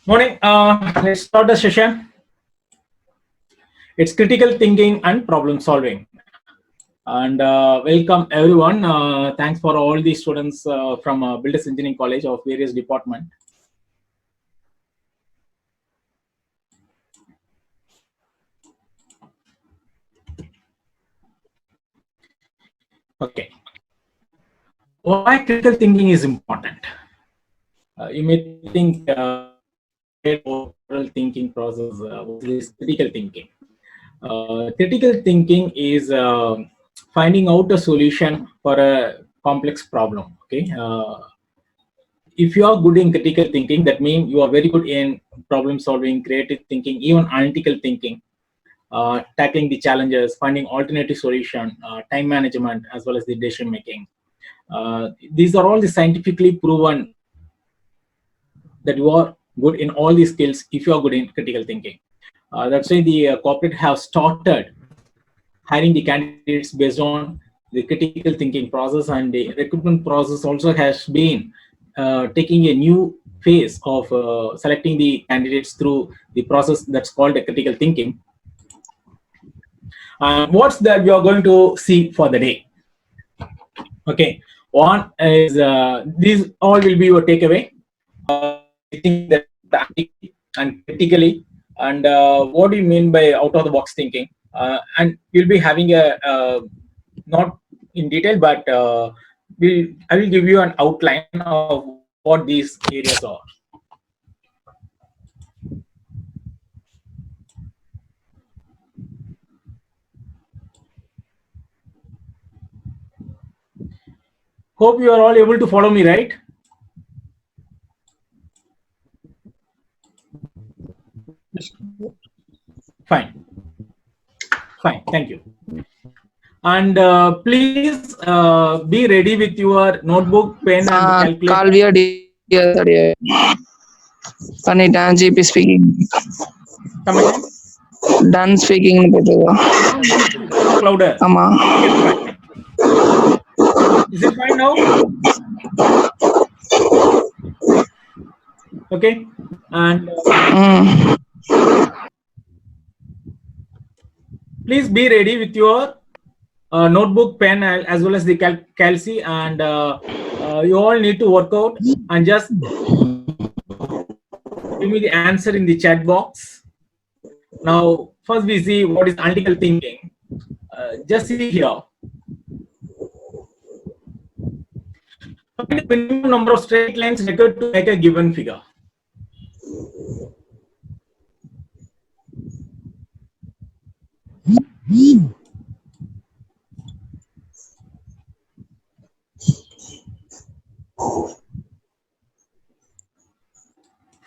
Morning. Let's start the session. It's critical thinking and problem solving. And welcome everyone. Thanks for all the students from Builders Engineering College of various departments. Okay. Why critical thinking is important? You may think overall thinking process. What is critical thinking? Critical thinking is finding out a solution for a complex problem. Okay. If you are good in critical thinking, that means you are very good in problem solving, creative thinking, even analytical thinking, tackling the challenges, finding alternative solution, time management, as well as the decision making. These are all the scientifically proven that you are good in all these skills if you are good in critical thinking. That's why the corporate have started hiring the candidates based on the critical thinking process, and the recruitment process also has been taking a new phase of selecting the candidates through the process that's called a critical thinking. What's that we are going to see for the day? Okay, one is these all will be your takeaway. I think that and critically, and what do you mean by out of the box thinking? And you'll be having a not in detail, but I will give you an outline of what these areas are. Hope you are all able to follow me, right? Fine. Fine. Thank you. And please be ready with your notebook, pen, and calculator. Calvia dear. Funny Dan GP speaking. Come again. Dan speaking. Louder. Ama. Is it fine now? Okay. And please be ready with your notebook, pen, as well as the calci, and you all need to work out and just give me the answer in the chat box. Now, first we see what is analytical thinking. Just see here. Find the minimum number of straight lines required to make a given figure.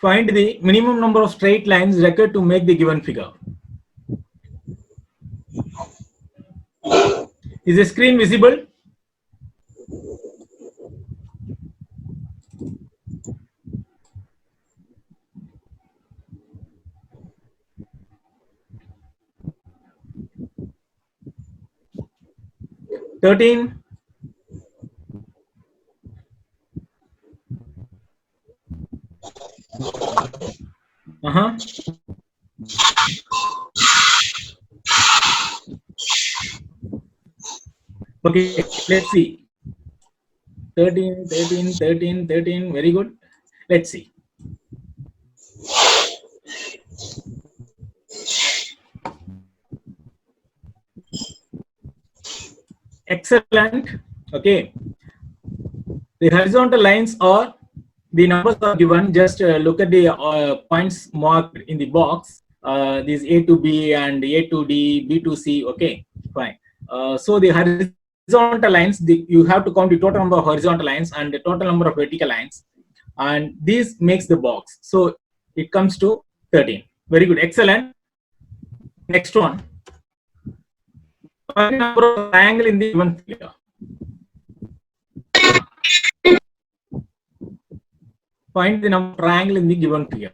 Find the minimum number of straight lines required to make the given figure. Is the screen visible? $13. Okay, let's see. 13, 13, 13, 13. Very good. Let's see. Excellent. Okay. The horizontal lines are the numbers are given. Just look at the points marked in the box. These A to B and A to D, B to C. Okay, fine. So the horizontal lines, you have to count the total number of horizontal lines and the total number of vertical lines, and this makes the box. So it comes to 13. Very good. Excellent. Next one. Find the number of triangle in the given figure. Find the number of triangle in the given figure.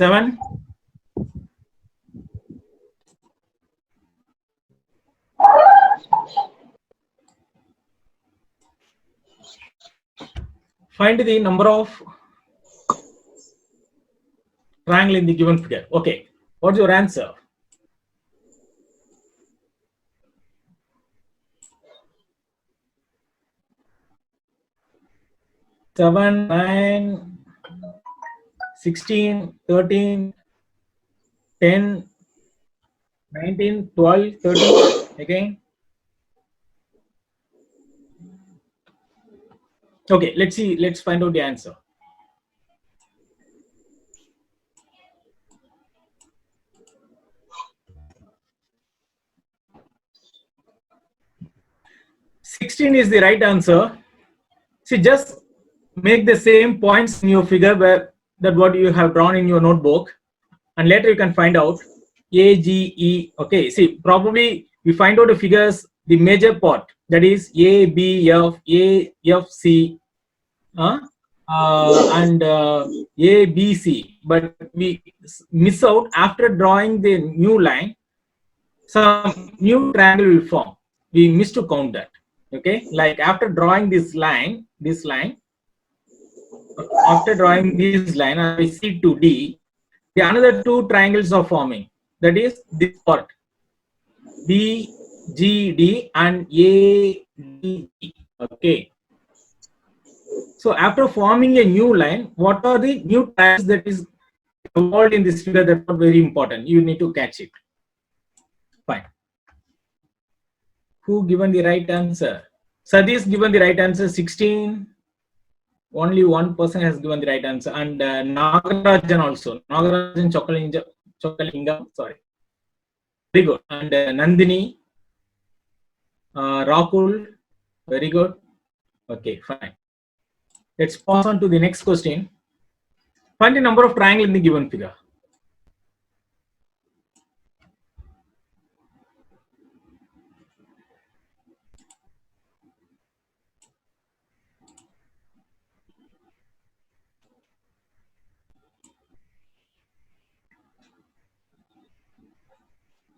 7. Find the number of triangle in the given figure. Okay, what's your answer? Seven, 9, 16, 13, 10, 19, 12, 13. Again. Okay, let's see. Let's find out the answer. $16 is the right answer. See, just make the same points in your figure where that what you have drawn in your notebook, and later you can find out A, G, E. Okay, see, probably we find out the figures, the major part, that is A, B, F, A, F, C, and A, B, C. But we miss out after drawing the new line, some new triangle will form. We miss to count that. Okay, like after drawing this line, after drawing this line, I C to D, the another two triangles are forming. That is this part, B, G, D, and A, D, E. Okay. So after forming a new line, what are the new triangles that is involved in this figure? That's not very important. You need to catch it. Fine. Who given the right answer? Sadish given the right answer, 16. Only one person has given the right answer, and Nagarajan also. Nagarajan Chokalingam, sorry. Very good. And Nandini, Rakul, very good. Okay, fine. Let's pass on to the next question. Find the number of triangles in the given figure.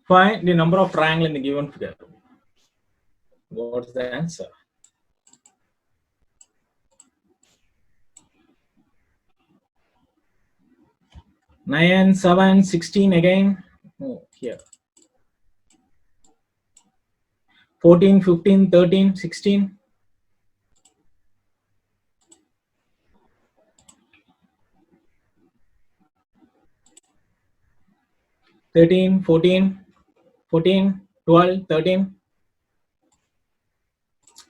Find the number of triangles in the given figure. What's the answer? Nine, 7, 16 again. Oh, here. 14, 15, 13, 16. 13, 14, 14, 12, 13,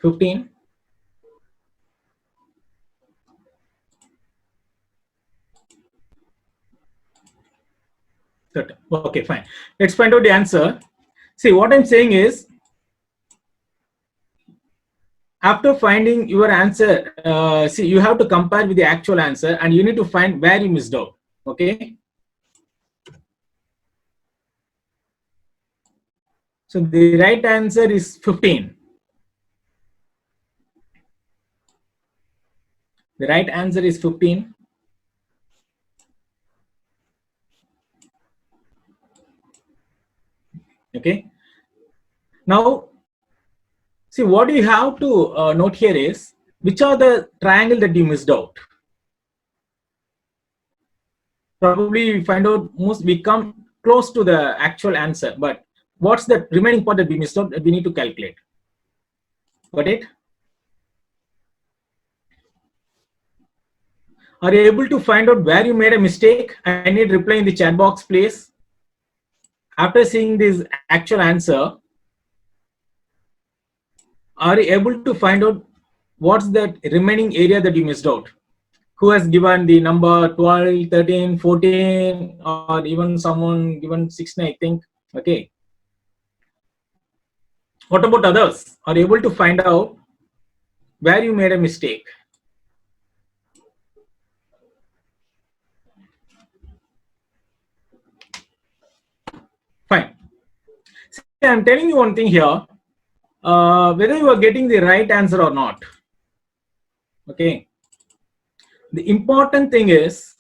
15. Okay, fine. Let's find out the answer. See, what I'm saying is, after finding your answer, see, you have to compare with the actual answer, and you need to find where you missed out. Okay. So the right answer is 15. The right answer is 15. Okay. Now, see, what you have to note here is which are the triangle that you missed out. Probably we find out we come close to the actual answer, but what's the remaining part that we missed out that we need to calculate? Got it? Are you able to find out where you made a mistake? I need reply in the chat box, please. After seeing this actual answer, are you able to find out what's the remaining area that you missed out? Who has given the number 12, 13, 14, or even someone given 16, I think. Okay. What about others? Are you able to find out where you made a mistake? Fine. See, I'm telling you one thing here. Whether you are getting the right answer or not. Okay. The important thing is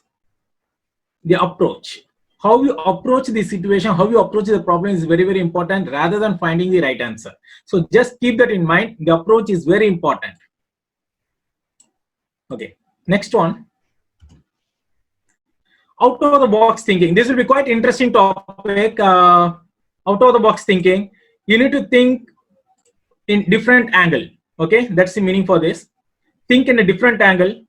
the approach. How you approach the situation, how you approach the problem is very, very important rather than finding the right answer. So just keep that in mind. The approach is very important. Okay, next one. Out of the box thinking. This will be quite interesting topic. Out of the box thinking, you need to think in different angle. Okay, that's the meaning for this. Think in a different angle.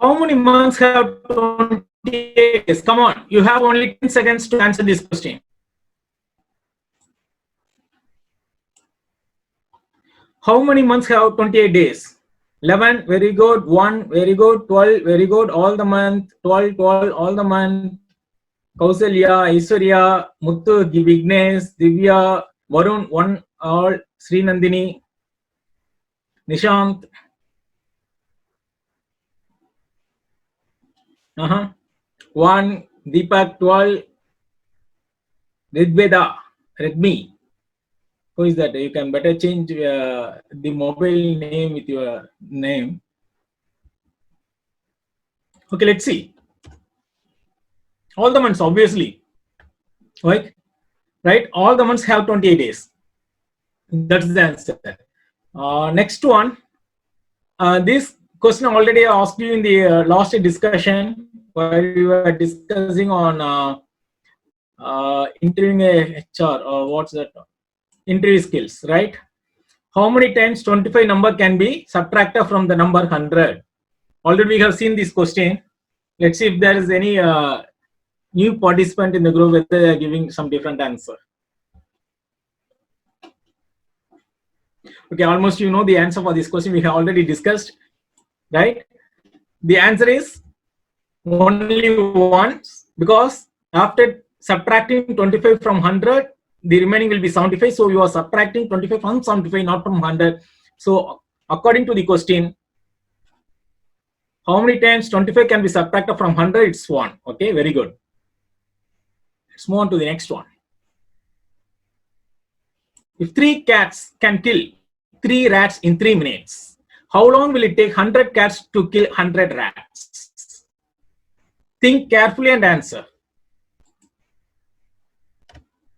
How many months have 28 days? Come on, you have only 10 seconds to answer this question. How many months have 28 days? 11, very good. 1, very good. 12, very good. All the month. 12, 12, all the month. Kausalya, Aishwarya, Muthu, Vignesh, Divya, Varun, 1, all. Sri Nandini, Nishant. 1, Deepak, 12. Rigveda, Redmi. Who is that? You can better change the mobile name with your name. Okay, let's see. All the months, obviously. Right? All the months have 28 days. That's the answer. Next one. This question already I asked you in the last discussion where we were discussing on interviewing a HR or what's that? Interview skills, right? How many times 25 number can be subtracted from the number 100? Already we have seen this question. Let's see if there is any new participant in the group whether they are giving some different answer. Okay, almost you know the answer for this question we have already discussed, right? The answer is only once, because after subtracting 25 from 100, the remaining will be 75. So you are subtracting 25 from 75, not from 100. So according to the question, how many times 25 can be subtracted from 100? It's 1. Okay, very good. Let's move on to the next one. If 3 cats can kill 3 rats in 3 minutes, how long will it take 100 cats to kill 100 rats? Think carefully and answer.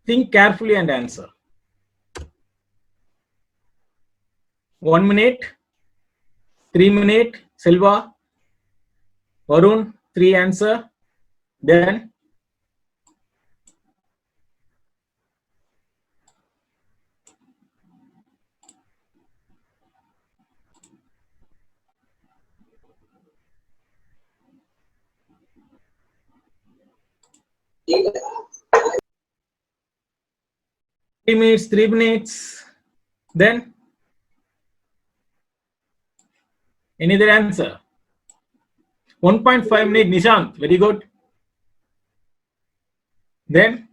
Think carefully and answer. 1 minute, 3 minutes, Silva, Varun, 3 answer. Then three minutes, 3 minutes. Then any other answer? 1.5 minute, Nishant, very good. Then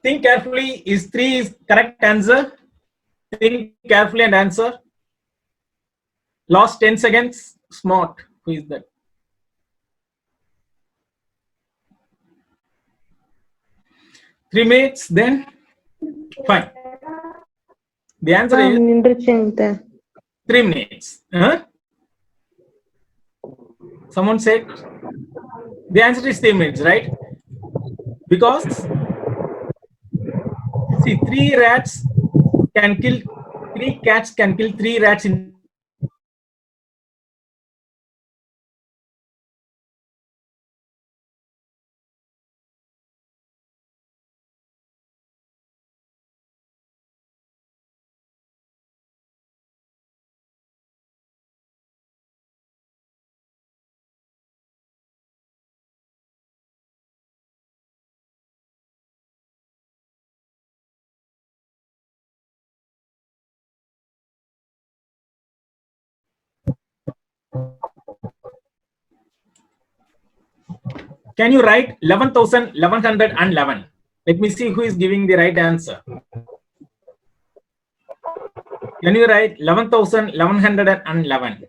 think carefully. Is 3 is correct answer? Think carefully and answer. Last 10 seconds. Smart. Who is that? 3 minutes. Then fine. The answer is 3 minutes. Someone said the answer is 3 minutes, right? Because see, 3 rats can kill 3 cats can kill 3 rats in Can you write 11,1111? Let me see who is giving the right answer. Can you write 11,1111?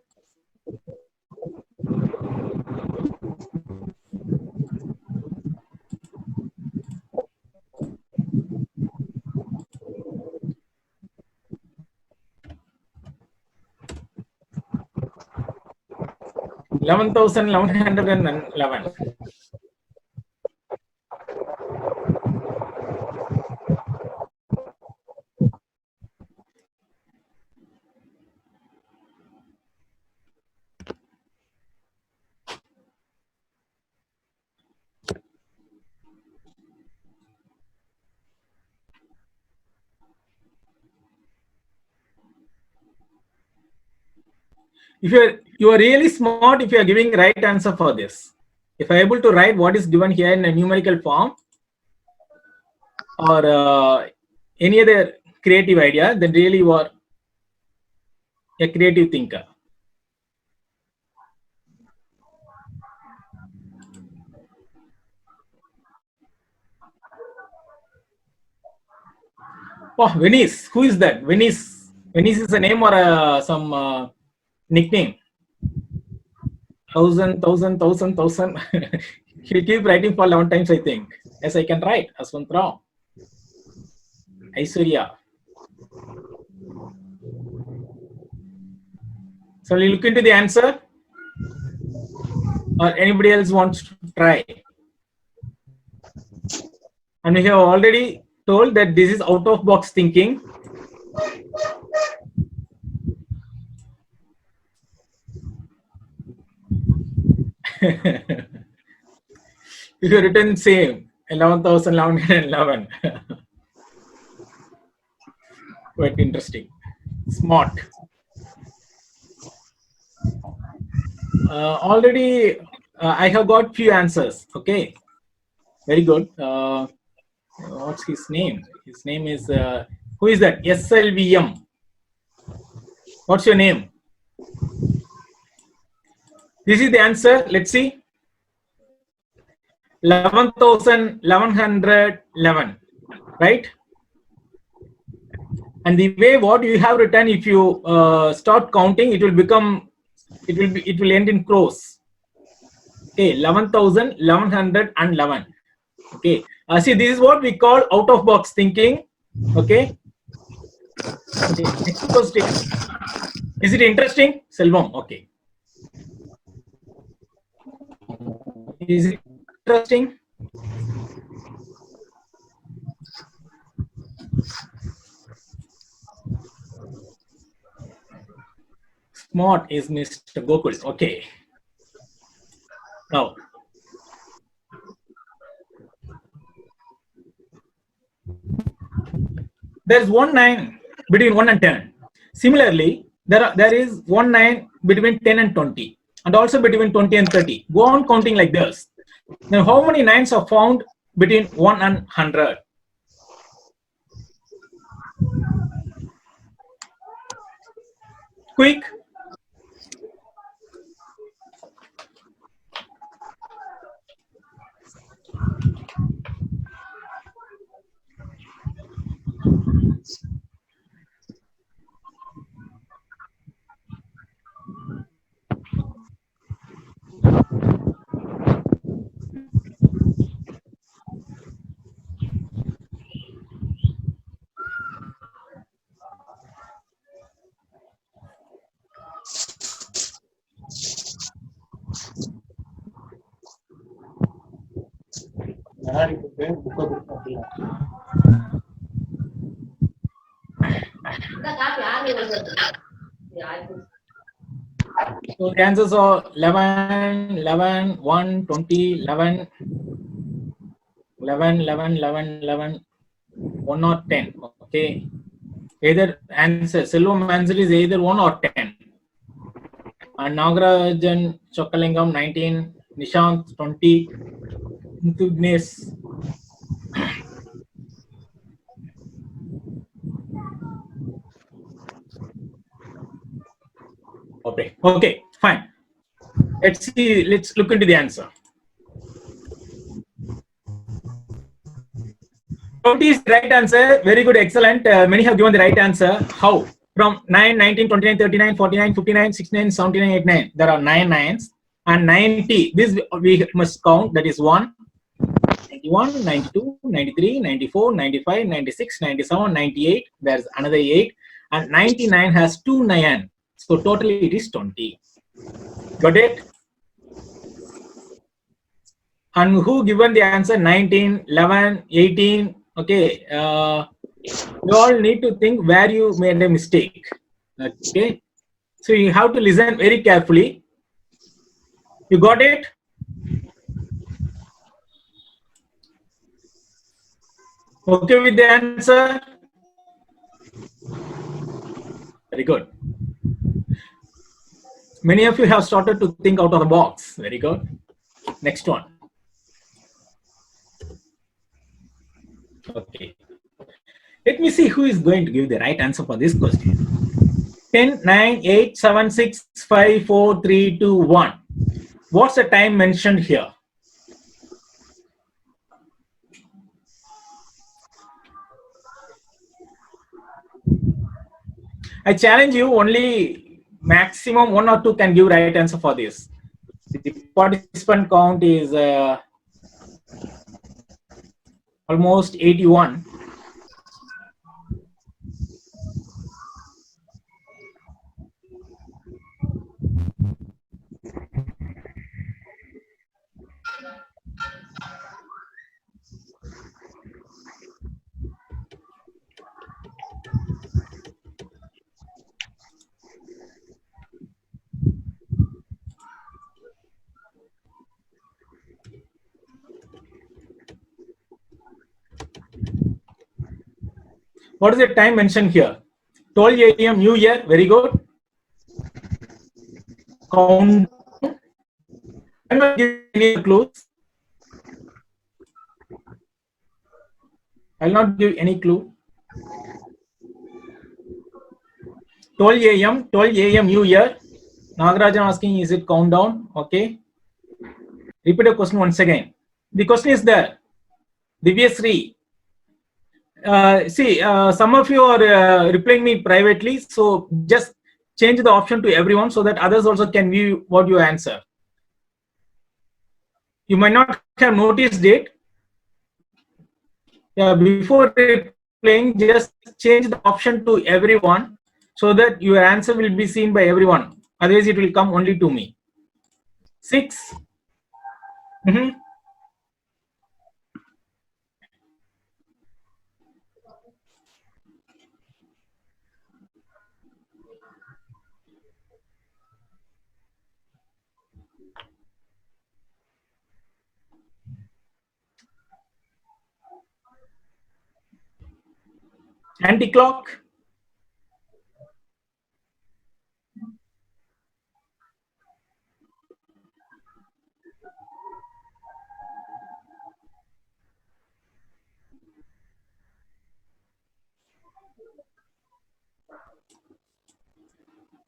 11,1111. If you are really smart, if you are giving right answer for this, if I am able to write what is given here in a numerical form or any other creative idea, then really you are a creative thinker. Oh, Venice. Who is that? Venice. Venice is a name or some nickname. Thousand. He'll keep writing for 11 times, I think. Yes, I can write. Aswantrao. Aishwarya. So we look into the answer. Or anybody else wants to try? And we have already told that this is out of box thinking. You have written same 11,1111. Quite interesting. Smart. Already I have got few answers. Okay. Very good. What's his name? His name is who is that? SLVM. What's your name? This is the answer. Let's see. 11,1111. Right? And the way what you have written, if you start counting, it will end in crores. Okay, 11,1111. Okay. See, this is what we call out of box thinking. Okay. Okay. Next question. Is it interesting? Selvam. Okay. Is it interesting? Smart is Mr. Gokul. Okay. Now, there's 1 9 between 1 and 10. Similarly, there is 1 9 between 10 and 20, and also between 20 and 30. Go on counting like this. Now, how many 9s are found between 1 and 100? Quick. So the answers are 11, 11, 1, 20, 11, 11, 11, 11, 11, 1 or 10. Okay. Either answer, Selvam answer is either 1 or 10. And Nagarajan Chokalingam 19, Nishant 20, Mutugnes. Okay. Okay, fine. Let's see, let's look into the answer. 20 is the right answer. Very good, excellent. Many have given the right answer. How? From 9, 19, 29, 39, 49, 59, 69, 79, 89. There are 9 9s. And 90. This we must count. That is 1, 91, 92, 93, 94, 95, 96, 97, 98. There's another 8. And 99 has 2 9. So totally it is 20. Got it? and who given the answer 19, 11, 18? Okay, you all need to think where you made a mistake. Okay, so you have to listen very carefully. You got it? Okay with the answer? Very good. Many of you have started to think out of the box. Very good. Next one. Okay. Let me see who is going to give the right answer for this question. 10, 9, 8, 7, 6, 5, 4, 3, 2, 1. What's the time mentioned here? I challenge you, only maximum 1 or 2 can give right answer for this. The participant count is almost 81. What is the time mentioned here? 12 a.m. New Year. Very good. Count. I'm not giving any clues. I'll not give any clue. 12 a.m. 12 a.m. New Year. Nagarajan asking, is it countdown? Okay. Repeat the question once again. The question is there. Divyasri. See, some of you are replying me privately. So just change the option to everyone so that others also can view what you answer. You might not have noticed it. Before replying, just change the option to everyone so that your answer will be seen by everyone. Otherwise, it will come only to me. 6. Anti-clock.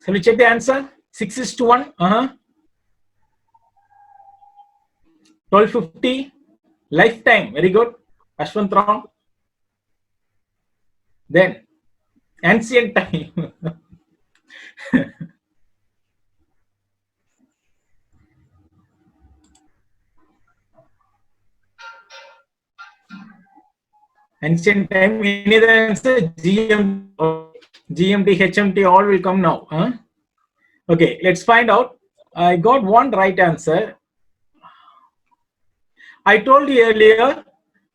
Shall we check the answer? 6 is to 1. 1250. Lifetime. Very good. Ashwant Ram. Then ancient time. Ancient time. Any other answer? GMT, HMT, all will come now. Okay, let's find out. I got one right answer. I told you earlier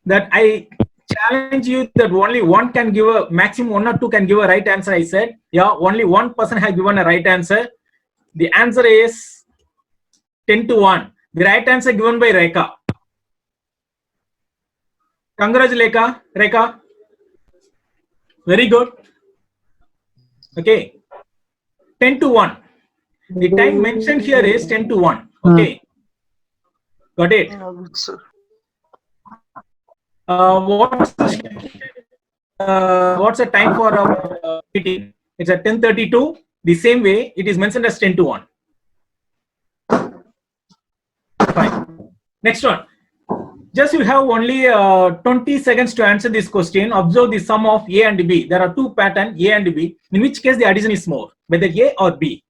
that I challenge you that only one can give a maximum 1 or 2 can give a right answer. I said, yeah, only one person has given a right answer. The answer is 10 to 1. The right answer given by Rekha. Congratulations, Rekha. Very good. Okay. 10 to 1. The time mentioned here is 10 to 1. Okay. Got it? What's the time for our meeting? It's at 10:32. The same way, it is mentioned as 10 to 1. Fine. Next one. Just you have only 20 seconds to answer this question. Observe the sum of A and B. There are 2 patterns, A and B. In which case the addition is more, whether A or B.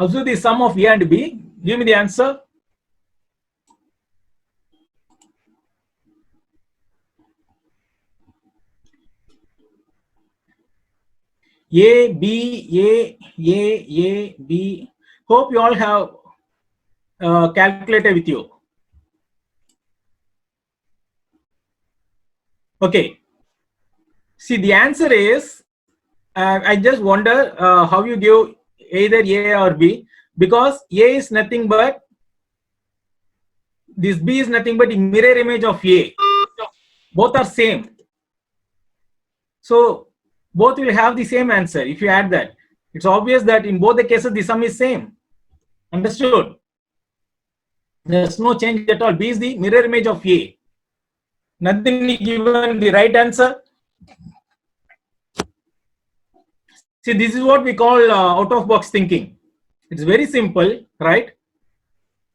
Also the sum of A and B. Give me the answer. A, B, A, B. Hope you all have calculator with you. Okay. See, the answer is, I just wonder how you give either A or B, because A is nothing but, this B is nothing but the mirror image of A. Both are same. So both will have the same answer if you add that. It's obvious that in both the cases the sum is same. Understood? There's no change at all. B is the mirror image of A. Nothing is given the right answer. See, this is what we call out of box thinking. It's very simple, right?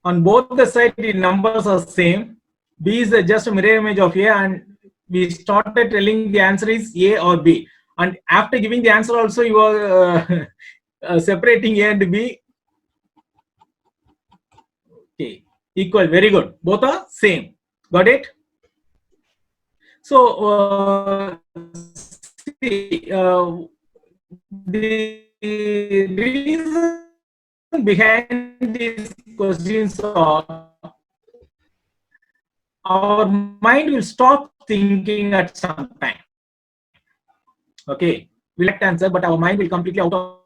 On both the sides the numbers are same. B is just a mirror image of A, and we started telling the answer is A or B. And after giving the answer also, you are separating A and B. Okay, equal, very good. Both are same. Got it? So see, the reason behind these questions are, our mind will stop thinking at some time. Okay, we'll get answer, but our mind will completely out of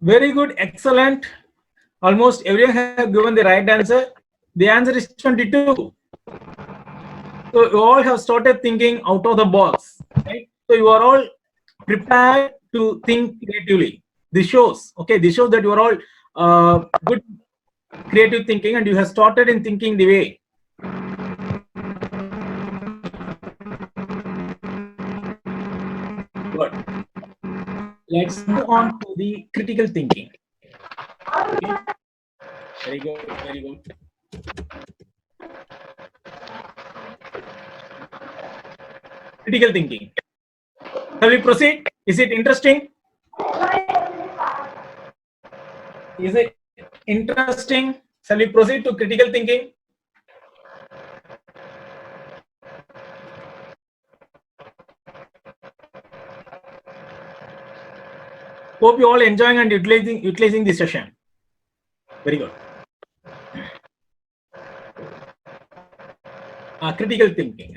very good, excellent. Almost everyone have given the right answer. The answer is 22. So you all have started thinking out of the box, right? So you are all prepared to think creatively. This shows, okay, this shows that you are all good creative thinking, and you have started in thinking the way. Good. Let's move on to the critical thinking. Okay. Very good, very good. Critical thinking. Shall we proceed? Is it interesting? Is it interesting? Shall we proceed to critical thinking? Hope you all enjoying and utilizing this session. Very good. Critical thinking.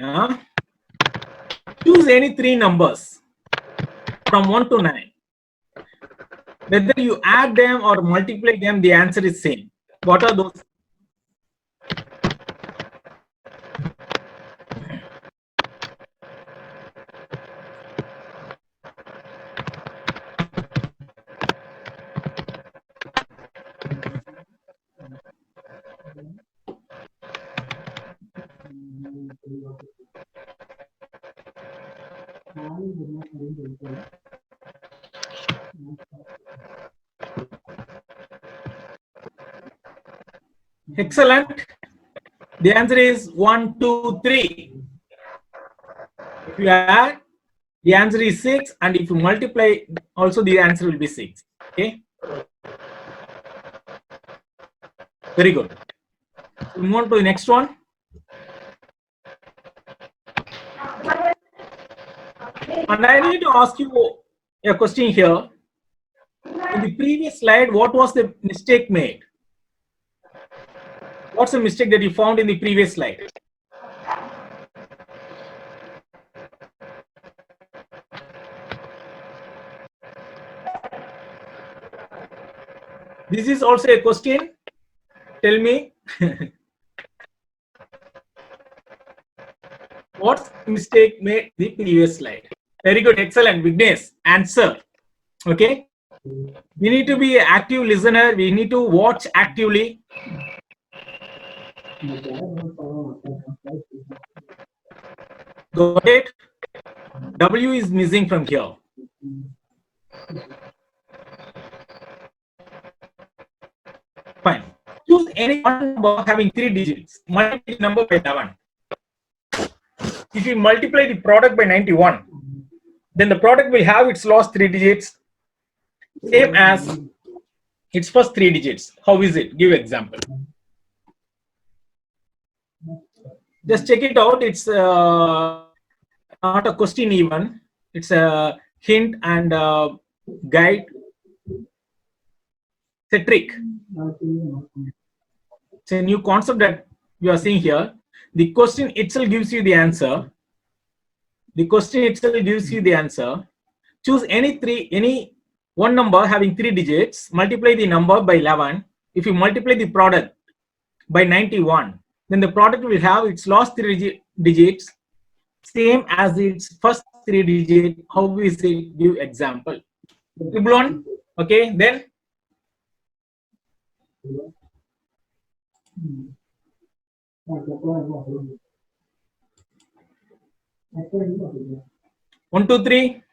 Choose any three numbers from 1 to 9. Whether you add them or multiply them, the answer is same. What are those? Excellent. The answer is 1, 2, 3. If you add, the answer is 6, and if you multiply, also the answer will be 6. Okay. Very good. We move on to the next one. And I need to ask you a question here. In the previous slide, what was the mistake made? What's the mistake that you found in the previous slide? This is also a question. Tell me. What mistake made the previous slide? Very good, excellent, Vignesh. Answer. Okay. We need to be an active listener. We need to watch actively. Got it? W is missing from here. Fine. Choose any one number having 3 digits. Multiply the number by 11. If you multiply the product by 91, then the product will have its last 3 digits same as its first 3 digits. How is it? Give example. Just check it out. It's not a question even. It's a hint and guide. It's a trick. It's a new concept that you are seeing here. The question itself gives you the answer. The question itself gives you the answer. Choose any one number having 3 digits. Multiply the number by 11. If you multiply the product by 91, then the product will have its last 3 digits same as its first 3 digits. How is it? Give example. Triple. Okay, then 1, 2, 3.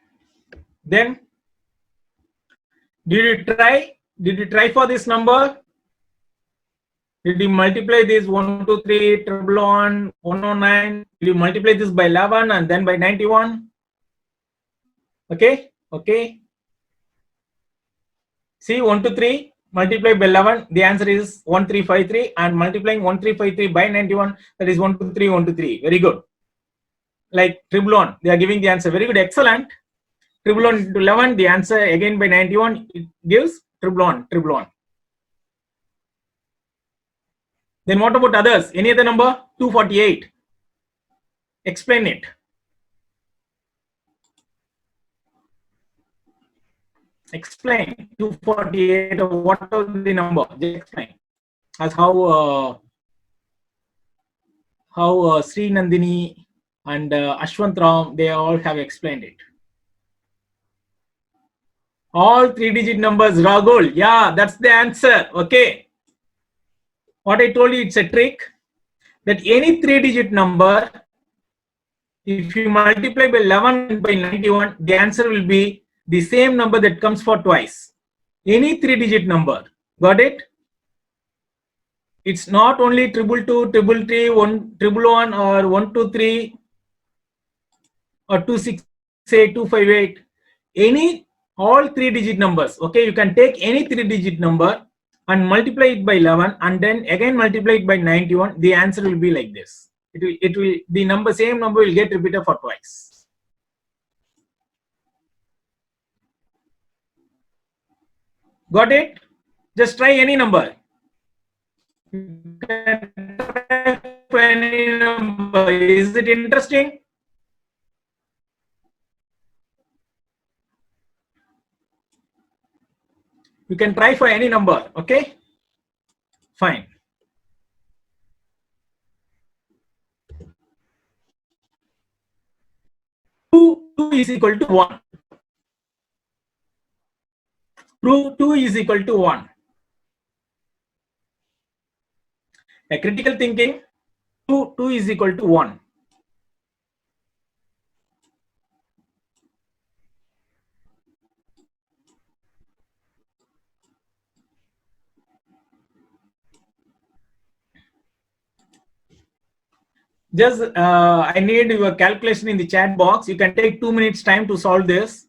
Then did you try for this number? Did you multiply this 1, 2, 3, 111, 109? Did you multiply this by 11 and then by 91? Okay, okay. See, 1, 2, 3 multiplied by 11, the answer is 1353, and multiplying 1353 by 91, that is 1, 2, 3, 1, 2, 3. Very good. Like triple, they are giving the answer. Very good, excellent. Triple into 11, the answer again by 91, it gives triple. Then what about others? Any other number? 248. Explain it. Explain 248. What are the number? Just explain. As how Sri Nandini and Ashwant Ram, they all have explained it. All 3-digit numbers, Rahul. Yeah, that's the answer. Okay. What I told you, it's a trick that any 3-digit number, if you multiply by 11 by 91, the answer will be the same number that comes for twice. Any 3-digit number. Got it? It's not only 222, 333, 111, or 123 or 268, 258. Any all 3-digit numbers. Okay, you can take any 3-digit number and multiply it by 11 and then again multiply it by 91. The answer will be like this. It will the same number will get repeated for twice. Got it? Just try any number. You can try any number. Is it interesting? You can try for any number. Okay, fine. Two is equal to 1. Prove 2 is equal to 1. A critical thinking, 2 is equal to 1. Just I need your calculation in the chat box. You can take 2 minutes time to solve this.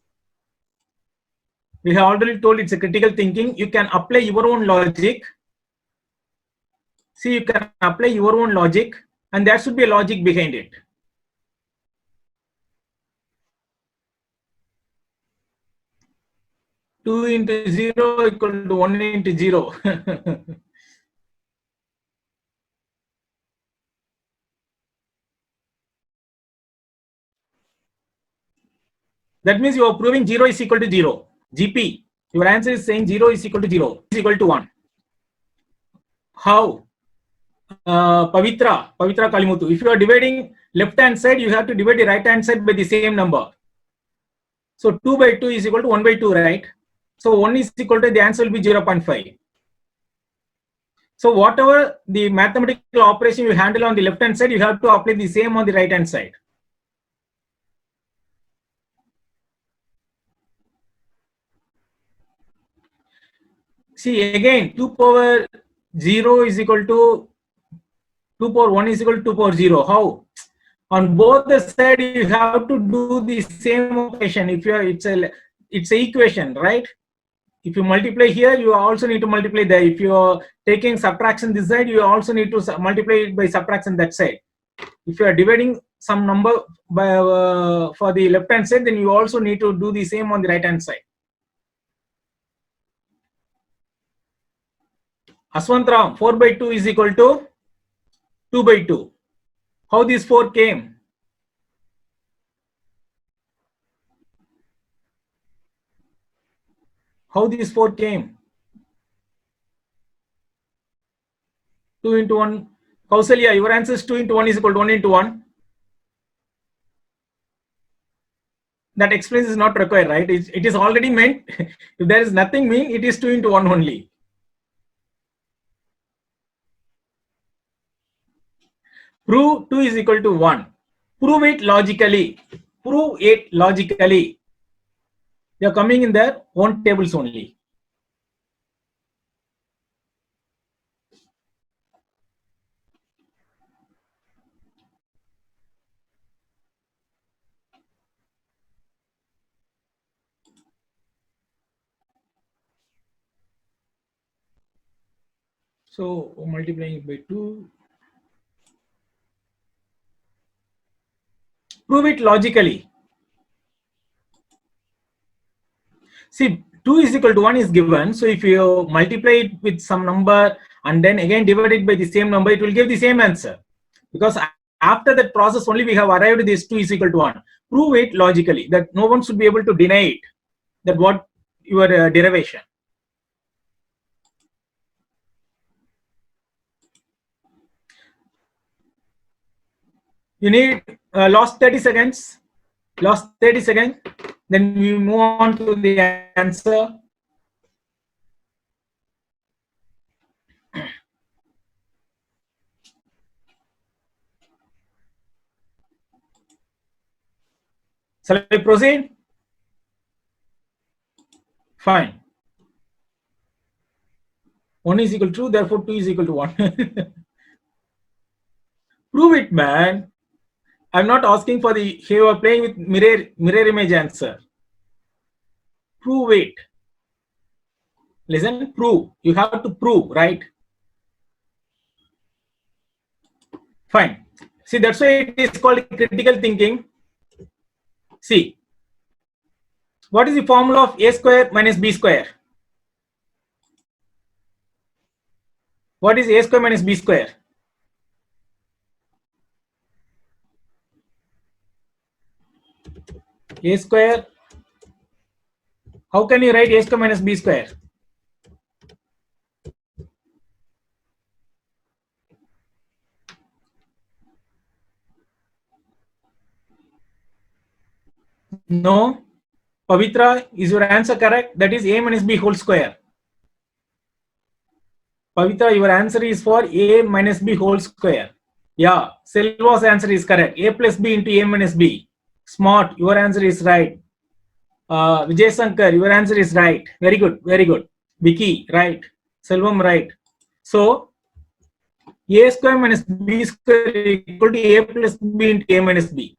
We have already told it's a critical thinking. You can apply your own logic. See, you can apply your own logic, and there should be a logic behind it. Two into 0 equal to 1 into 0. That means you are proving 0 is equal to 0. GP, your answer is saying 0 is equal to 0, is equal to 1. How? Pavitra Kalimuthu, if you are dividing left hand side, you have to divide the right hand side by the same number. So 2 by 2 is equal to 1 by 2, right? So 1 is equal to, the answer will be 0.5. So whatever the mathematical operation you handle on the left hand side, you have to apply the same on the right hand side. See, again, 2 power 0 is equal to 2 power 1 is equal to 2 power 0. How? On both the side, you have to do the same operation. If you are, it's a equation, right? If you multiply here, you also need to multiply there. If you are taking subtraction this side, you also need to multiply it by subtraction that side. If you are dividing some number by for the left hand side, then you also need to do the same on the right hand side. Aswantram, 4 by 2 is equal to 2 by 2. How this 4 came? How this 4 came? 2 into 1. Kausalya, your answer is 2 into 1 is equal to 1 into 1. That explains is not required, right? It is already meant. If there is nothing mean, it is 2 into 1 only. Prove 2 is equal to 1. Prove it logically. Prove it logically. They are coming in their own tables only. So multiplying it by 2. Prove it logically. See, 2 is equal to 1 is given. So if you multiply it with some number and then again divide it by the same number, it will give the same answer. Because after that process only we have arrived at this 2 is equal to 1. Prove it logically, that no one should be able to deny it. That what your derivation. You need last 30 seconds. Last 30 seconds. Then we move on to the answer. Shall I proceed? Fine. 1 is equal to 2, therefore 2 is equal to 1. Prove it, man. I'm not asking for the, here you are playing with mirror image answer. Prove it. Listen, prove. You have to prove, right? Fine. See, that's why it is called critical thinking. See, what is the formula of a square minus b square? What is a square minus b square? A square. How can you write a square minus b square? No. Pavitra, is your answer correct? That is a minus b whole square. Pavitra, your answer is for a minus b whole square. Yeah, Selva's answer is correct. A plus b into a minus b. Smart, your answer is right. Vijay Sankar, your answer is right. Very good, very good. Vicky, right. Selvam, right. So, a square minus b square equal to a plus b into a minus b.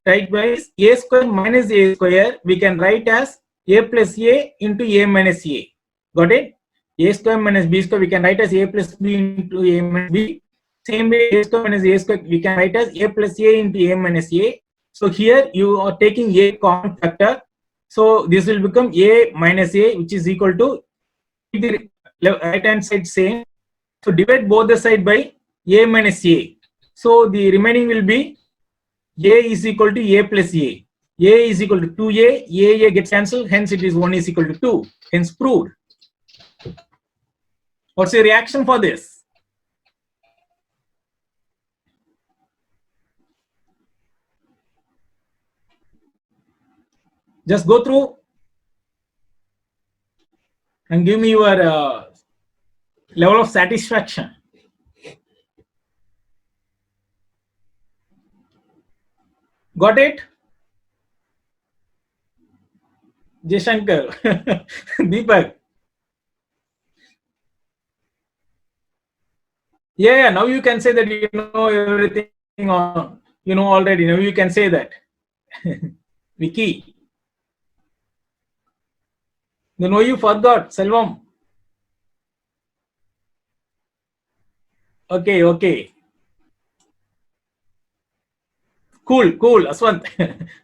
Likewise, a square minus a square we can write as a plus a into a minus a. Got it? A square minus b square we can write as a plus b into a minus b. Same way, a square minus a square we can write as a plus a into a minus a. So here you are taking a common factor. So this will become a minus a, which is equal to the right hand side same. So divide both the side by a minus a. So the remaining will be a is equal to a plus a. A is equal to 2a, a gets cancelled, hence it is 1 is equal to 2. Hence proved. What's your reaction for this? Just go through and give me your level of satisfaction. Got it? Jaishankar, Deepak. Yeah, now you can say that you know everything on, you know already. Now you can say that. Vicky. Then why you forgot, Selvam? Okay, okay. Cool, cool, Aswant.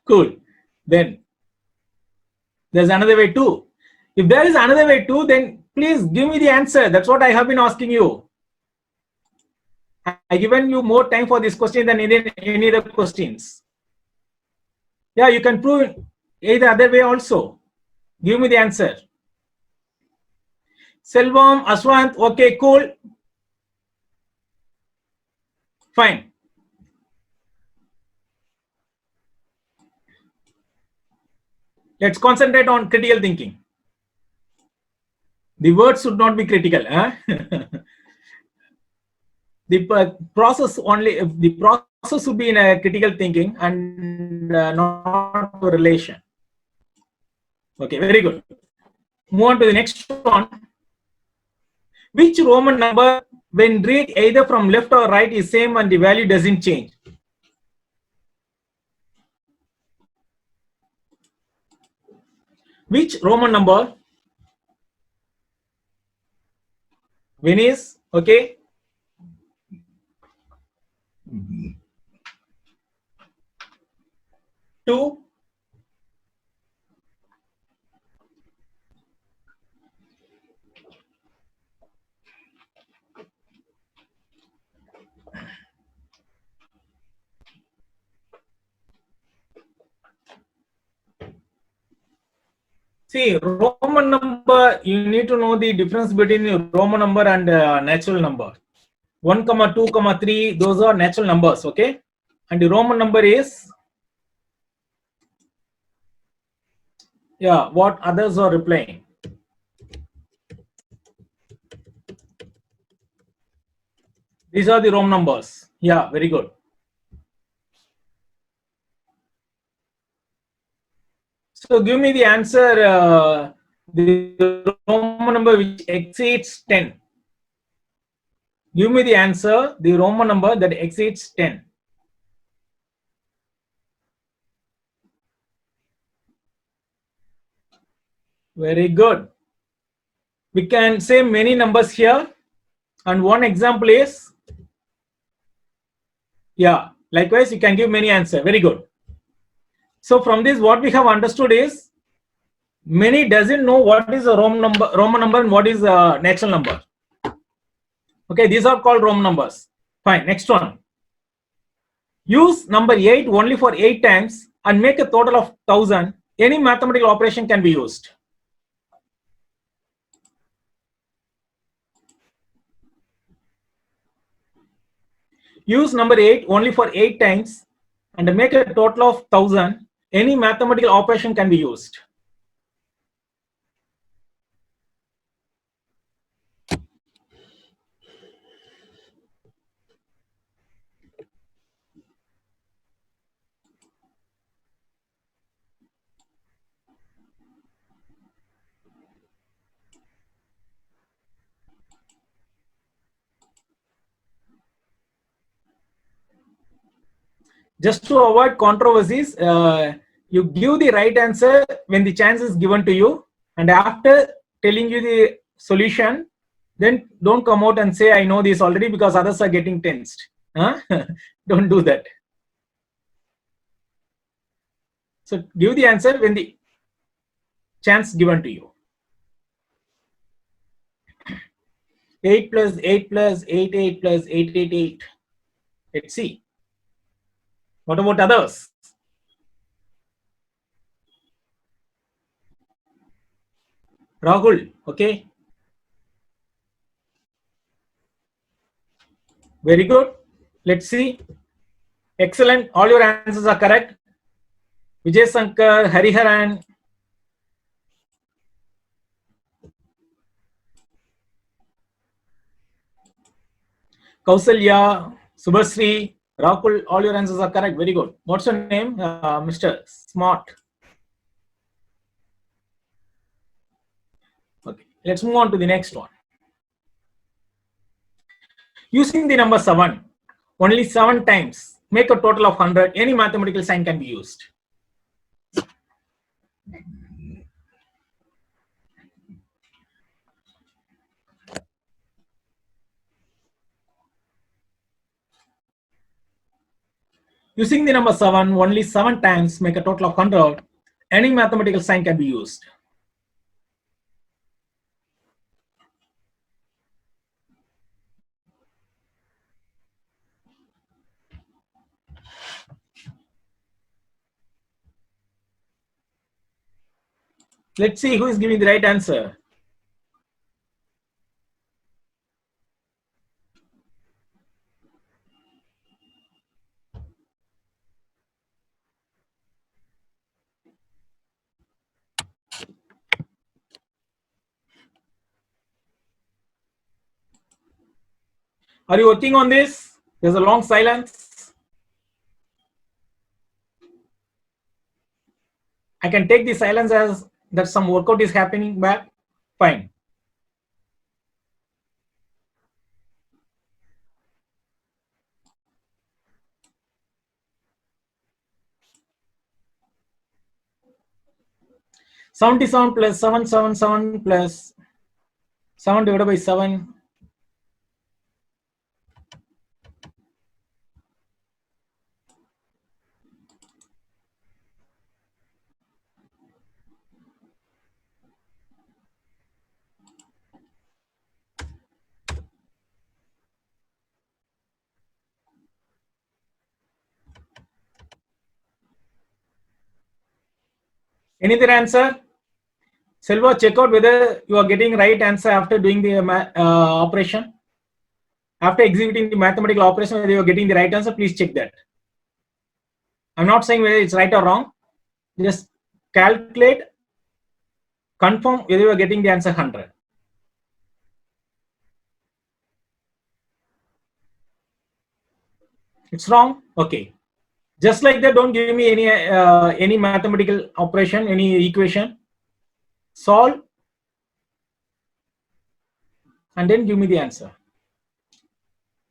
Cool. Then there's another way too. If there is another way too, then please give me the answer. That's what I have been asking you. I given you more time for this question than any other questions. Yeah, you can prove either other way also. Give me the answer. Selvam, Aswant, okay, cool. Fine. Let's concentrate on critical thinking. The words should not be critical. Huh? The process only, the process should be in a critical thinking and not a relation. Okay, very good. Move on to the next one. Which Roman number, when read either from left or right, is same and the value doesn't change? Which Roman number, when is, okay, two, see, Roman number, you need to know the difference between Roman number and natural number. 1, 2, 3, those are natural numbers, okay? And the Roman number is, yeah, what others are replying. These are the Roman numbers. Yeah, very good. So give me the answer, the Roman number which exceeds 10. Give me the answer, the Roman number that exceeds 10. Very good. We can say many numbers here. And one example is, yeah, likewise, you can give many answers. Very good. So from this, what we have understood is, many doesn't know what is a Roman number and what is a natural number. Okay, these are called Roman numbers. Fine, next one. Use number 8 only for 8 times and make a total of 1000. Any mathematical operation can be used. Use number 8 only for 8 times and make a total of 1000. Any mathematical operation can be used. Just to avoid controversies, you give the right answer when the chance is given to you, and after telling you the solution, then don't come out and say I know this already because others are getting tensed. Huh? Don't do that. So give the answer when the chance given to you. 8 plus 8 plus 8, 8 plus 8, 8, 8. Let's see. What about others? Rahul, okay. Very good. Let's see. Excellent. All your answers are correct. Vijay Sankar, Hariharan, Kausalya, Subhasri, Rahul, all your answers are correct. Very good. What's your name, Mr. Smart? Okay, let's move on to the next one. Using the number 7, only 7 times, make a total of 100. Any mathematical sign can be used. Using the number 7, only 7 times, make a total of 100. Any mathematical sign can be used. Let's see who is giving the right answer. Are you working on this? There's a long silence. I can take the silence as that some workout is happening back. Fine. +77 plus 777 plus 7 divided by 7. Any other answer? Selva, check out whether you are getting right answer after doing the operation. After executing the mathematical operation, whether you are getting the right answer, please check that. I'm not saying whether it's right or wrong. Just calculate, confirm whether you are getting the answer 100. It's wrong? Okay. Just like that, don't give me any mathematical operation, any equation. Solve and then give me the answer.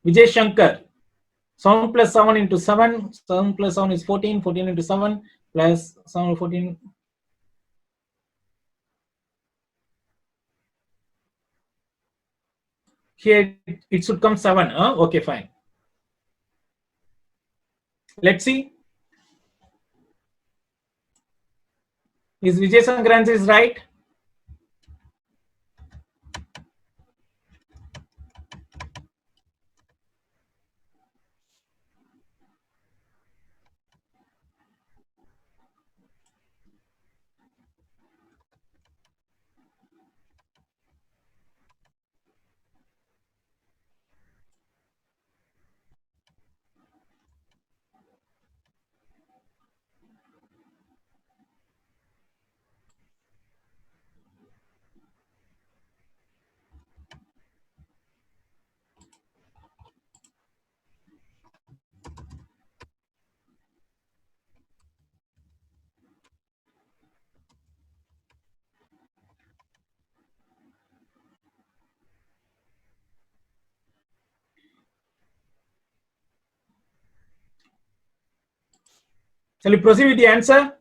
Vijay Shankar, 7 plus 7 into 7, 7 plus 7 is 14, 14 into 7 plus 7, 14. Here it should come 7. Okay, fine. Let's see. Is Vijay Shankar answer is right? Shall we proceed with the answer?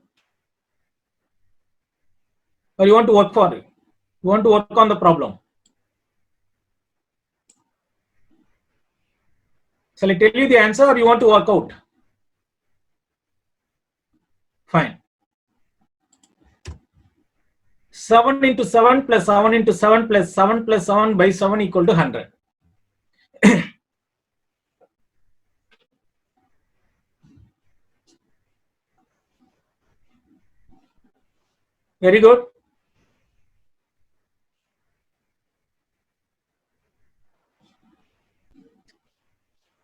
Or you want to work for it? You want to work on the problem? Shall I tell you the answer or you want to work out? Fine. 7 into 7 plus 7 into 7 plus 7 plus 7 by 7 equal to 100. Very good.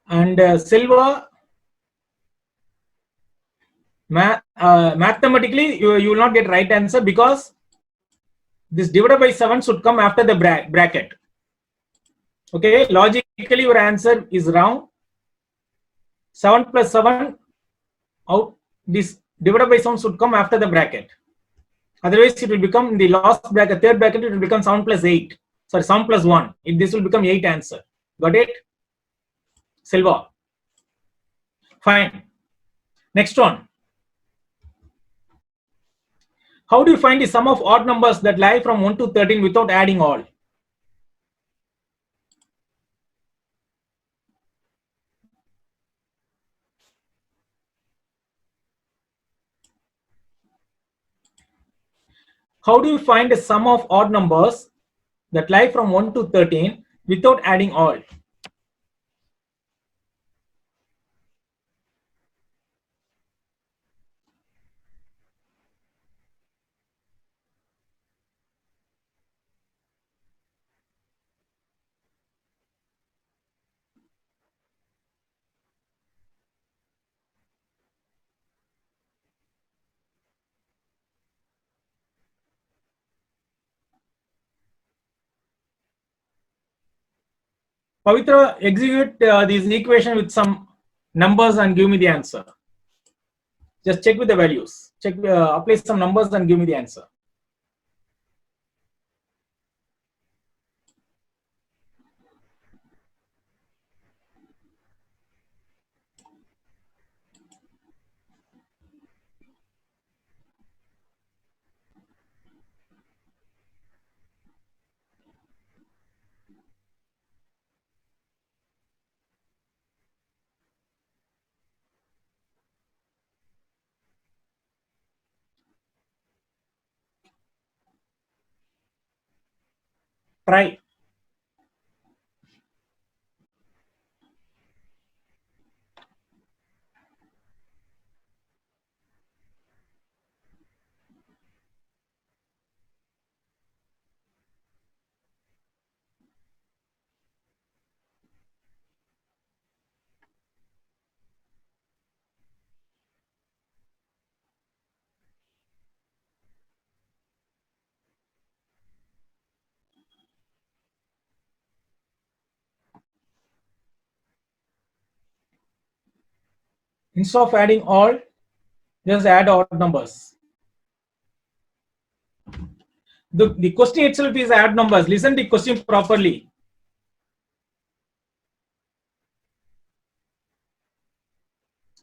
And Silva, mathematically you will not get right answer because this divided by 7 should come after the bracket. Okay, logically your answer is wrong. 7 plus 7 out, this divided by 7 should come after the bracket. Otherwise, it will become in the last bracket, third bracket, it will become 7 plus 8. Sorry, 7 plus 1. This will become 8 answer. Got it? Silva. Fine. Next one. How do you find the sum of odd numbers that lie from 1 to 13 without adding all? How do you find the sum of odd numbers that lie from 1 to 13 without adding all? Pavitra, execute this equation with some numbers and give me the answer. Just check with the values. Check, apply some numbers and give me the answer. Try. Instead of adding all, just add odd numbers. The question itself is add numbers. Listen to the question properly.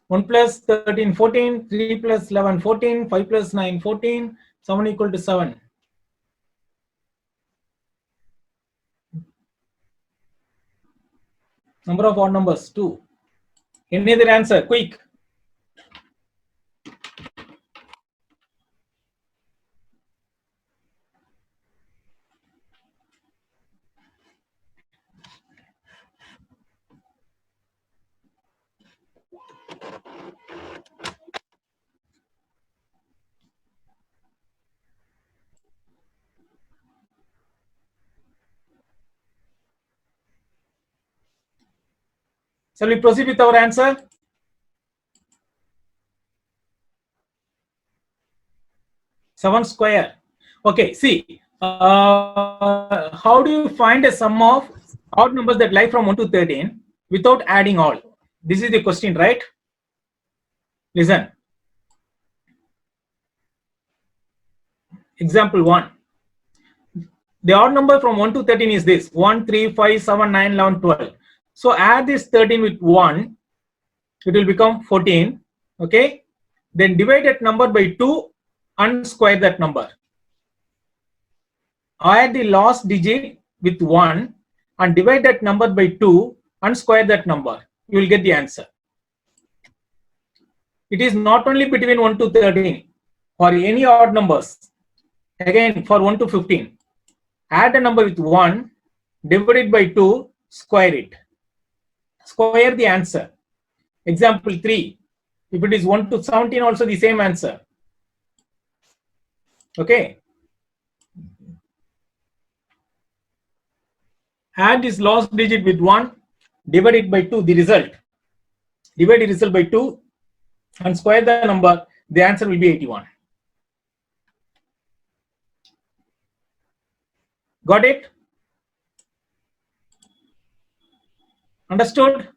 One plus 13, 14, 3 plus 11, 14, 5 plus 9, 14, 7 equal to 7. Number of odd numbers, 2. Any other answer? Quick. Shall we proceed with our answer? Seven square. Okay, see. How do you find a sum of odd numbers that lie from 1 to 13 without adding all? This is the question, right? Listen. Example 1. The odd number from 1 to 13 is this: 1, 3, 5, 7, 9, 11, 12. So add this 13 with 1, it will become 14. Okay. Then divide that number by 2 and square that number. Add the last digit with 1 and divide that number by 2 and square that number. You will get the answer. It is not only between 1 to 13 or any odd numbers. Again, for 1 to 15. Add a number with 1, divide it by 2, square it. Square the answer. Example 3. If it is 1 to 17, also the same answer. Okay. Add this last digit with 1, divide it by 2, the result. Divide the result by 2 and square the number, the answer will be 81. Got it? Understood?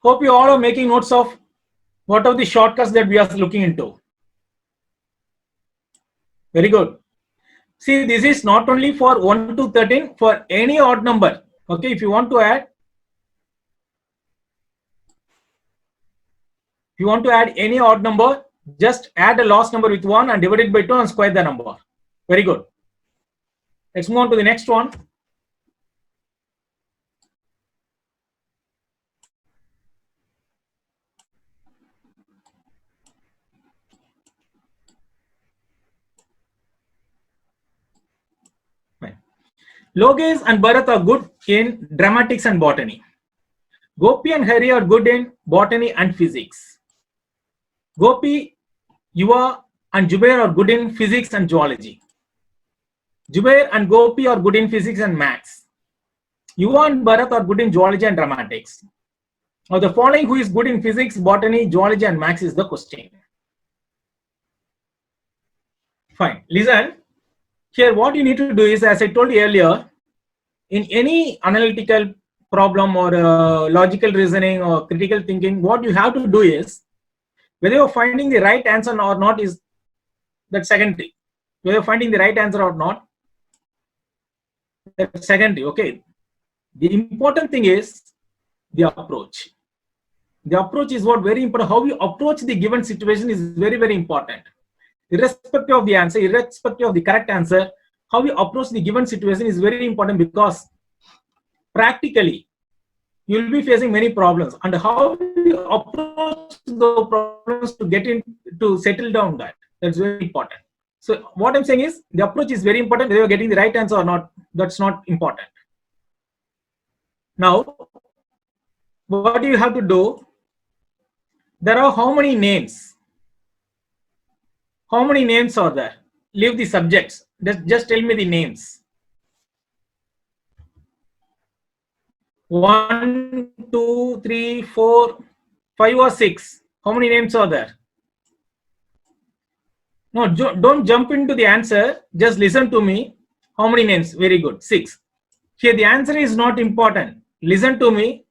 Hope you all are making notes of what are the shortcuts that we are looking into. Very good. See, this is not only for 1 to 13, for any odd number. Okay, if you want to add, any odd number, just add the last number with 1 and divide it by 2 and square the number. Very good. Let's move on to the next one. Logesh and Bharat are good in dramatics and botany. Gopi and Hari are good in botany and physics. Gopi, Yuva and Jubair are good in physics and zoology. Jubair and Gopi are good in physics and maths. Yuva and Bharat are good in zoology and dramatics. Now the following who is good in physics, botany, zoology and maths is the question. Fine. Listen. Here what you need to do is, as I told you earlier, in any analytical problem or logical reasoning or critical thinking, what you have to do is, whether you're finding the right answer or not is that secondary. Whether you're finding the right answer or not, that's secondary. Okay. The important thing is the approach. The approach is what very important. How you approach the given situation is very, very important. Irrespective of the answer, irrespective of the correct answer, how you approach the given situation is very important, because practically you will be facing many problems, and how you approach the problems to get in to settle down, that's very important. So what I'm saying is the approach is very important. Whether you're getting the right answer or not, that's not important. Now, what do you have to do? There are how many names? How many names are there? Leave the subjects. Just tell me the names. 1, 2, 3, 4, 5 or 6. How many names are there? No, don't jump into the answer. Just listen to me. How many names? Very good. 6. Here the answer is not important. Listen to me.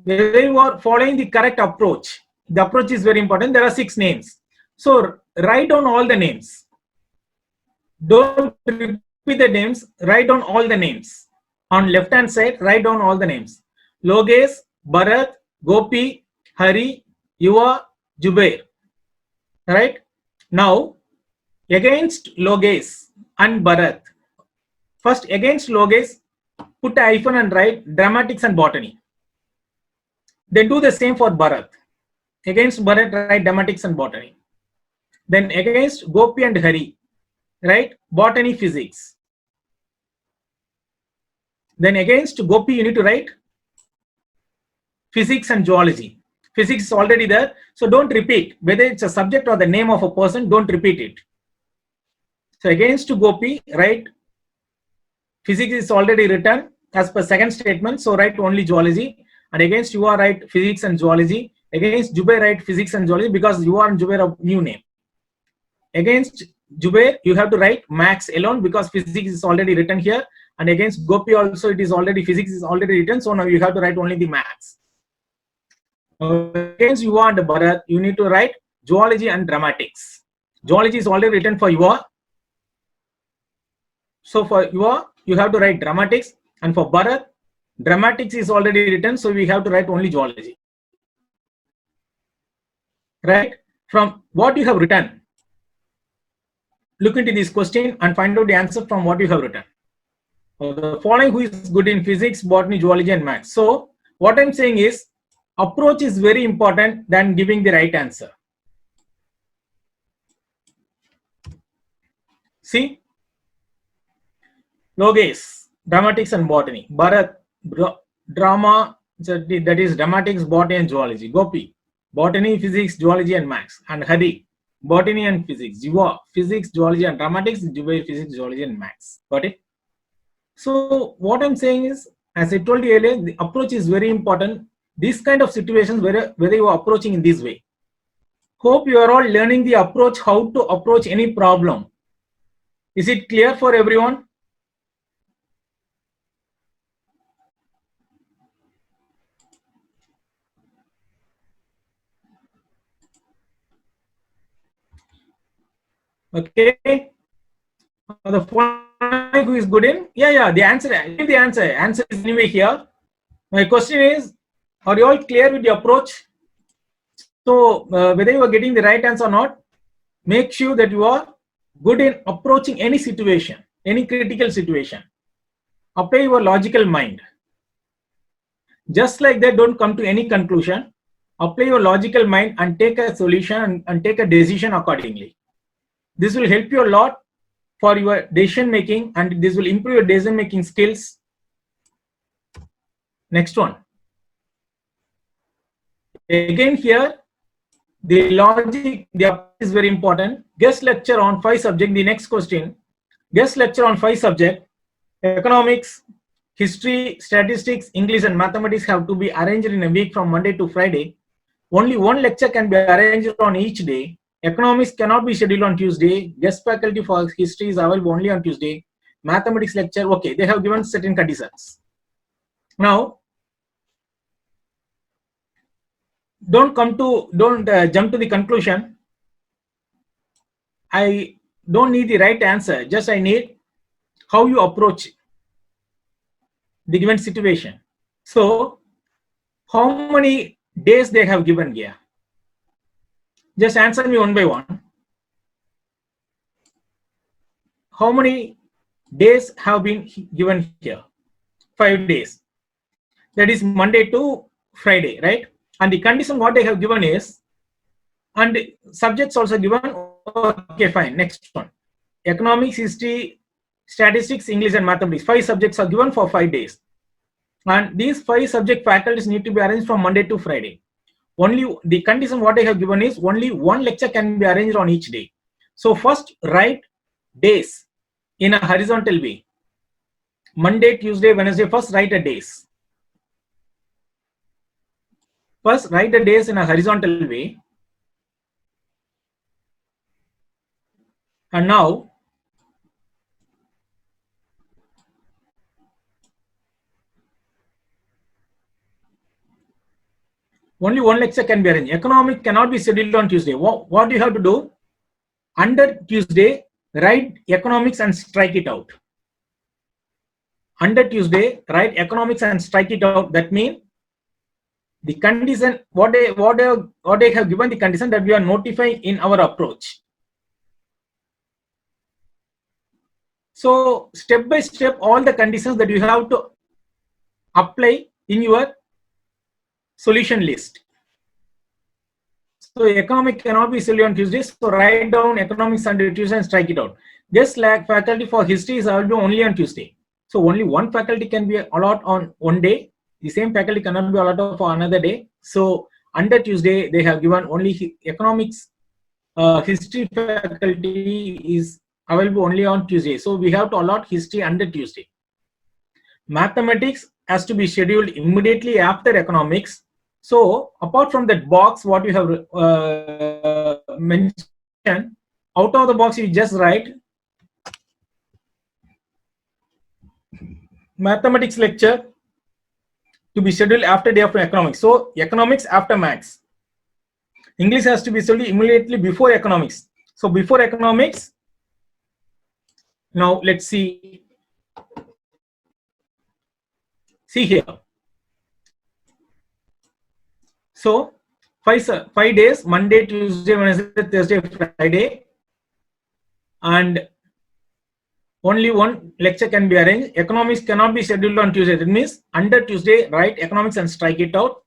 Whether you are following the correct approach, the approach is very important. There are 6 names. So write down all the names. Don't repeat the names. Write down all the names. On left hand side, write down all the names. Logesh, Bharat, Gopi, Hari, Yuva, Jubair. Right? Now, against Logesh and Bharat. First, against Logesh, put a hyphen and write dramatics and botany. Then do the same for Bharat. Against Bharat, write dramatics and botany. Then against Gopi and Hari, right? Botany, physics. Then against Gopi, you need to write physics and zoology. Physics is already there, so don't repeat. Whether it's a subject or the name of a person, don't repeat it. So against Gopi, write physics is already written as per second statement, so write only zoology. And against you are write physics and zoology. Against Jubair, write physics and zoology, because you are and Jubair are new name. Against Jubair, you have to write maths alone, because physics is already written here. And against Gopi also, it is already, physics is already written, so now you have to write only the maths. Against Yuva and Bharat, you need to write zoology and dramatics. Zoology is already written for Yuva. So for Yuva, you have to write dramatics, and for Bharat, dramatics is already written, so we have to write only zoology. Right? From what you have written, look into this question and find out the answer from what you have written. The following who is good in physics, botany, zoology and maths. So what I'm saying is, approach is very important than giving the right answer. See, Logesh, dramatics and botany. Bharat, drama, that is dramatics, botany and zoology. Gopi, botany, physics, zoology and maths. And Hari, botany and physics. Yuva, physics, zoology and dramatics. Jubair, physics, zoology and maths. Got it? So what I'm saying is, as I told you earlier, the approach is very important. These kind of situations, whether you are approaching in this way. Hope you are all learning the approach, how to approach any problem. Is it clear for everyone? Okay. The phone who is good in? Yeah. The answer. Give the answer. Answer is anyway here. My question is, are you all clear with the approach? So whether you are getting the right answer or not, make sure that you are good in approaching any situation, any critical situation. Apply your logical mind. Just like that, don't come to any conclusion. Apply your logical mind and take a solution and take a decision accordingly. This will help you a lot for your decision making, and this will improve your decision making skills. Next one. Again here, the logic, the approach is very important. Guest lecture on 5 subject. The next question. Guest lecture on 5 subject. Economics, history, statistics, English and mathematics have to be arranged in a week from Monday to Friday. Only one lecture can be arranged on each day. Economics cannot be scheduled on Tuesday. Guest faculty for history is available only on Tuesday. Mathematics lecture, okay, they have given certain conditions. Now, don't jump to the conclusion. I don't need the right answer. Just I need how you approach the given situation. So, how many days they have given here? Just answer me one by one. How many days have been given here? 5 days. That is Monday to Friday, right? And the condition what they have given is, and subjects also given. Okay, fine. Next one. Economics, history, statistics, English and mathematics. 5 subjects are given for 5 days. And these 5 subject faculties need to be arranged from Monday to Friday. Only the condition what I have given is only one lecture can be arranged on each day. So first write days in a horizontal way. Monday, Tuesday, Wednesday, first write a days. First write the days in a horizontal way. And now only one lecture can be arranged. Economic cannot be scheduled on Tuesday. What do you have to do? Under Tuesday, write economics and strike it out. Under Tuesday, write economics and strike it out. That means the condition, what they have given the condition that we are notifying in our approach. So step by step, all the conditions that you have to apply in your solution list. So economic cannot be scheduled on Tuesday. So write down economics under Tuesday and strike it out. Guest faculty for history is available only on Tuesday. So only one faculty can be allotted on one day. The same faculty cannot be allotted for another day. So under Tuesday, they have given only economics, history faculty is available only on Tuesday. So we have to allot history under Tuesday. Mathematics has to be scheduled immediately after economics. So apart from that box, what you have mentioned, out of the box you just write mathematics lecture to be scheduled after day of economics. So economics after maths. English has to be scheduled immediately before economics. So before economics, now let's see. See here. So 5 days, Monday, Tuesday, Wednesday, Thursday, Friday, and only one lecture can be arranged. Economics cannot be scheduled on Tuesday. That means under Tuesday, write economics and strike it out.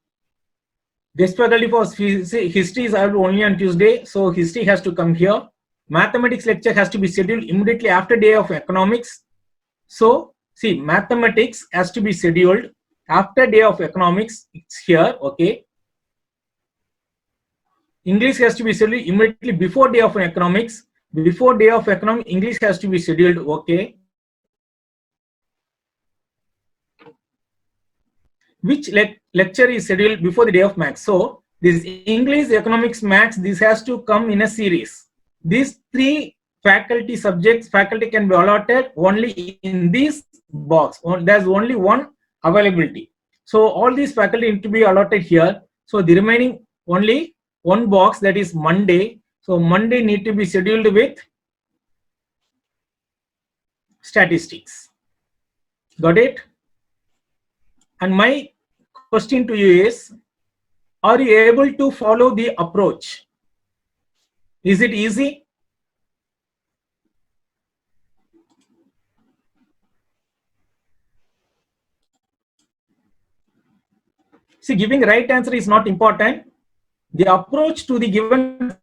Guest faculty for history is available only on Tuesday, so history has to come here. Mathematics lecture has to be scheduled immediately after day of economics. So see, mathematics has to be scheduled after day of economics. It's here, okay. English has to be scheduled immediately before day of economics. Before day of economics, English has to be scheduled, okay. Which lecture is scheduled before the day of maths? So this English, economics, maths, this has to come in a series. These 3 faculty subjects, faculty can be allotted only in this box. There's only one availability. So all these faculty need to be allotted here. So the remaining only one box, that is Monday. So Monday need to be scheduled with statistics. Got it? And my question to you is, are you able to follow the approach? Is it easy? See, giving right answer is not important. The approach to the given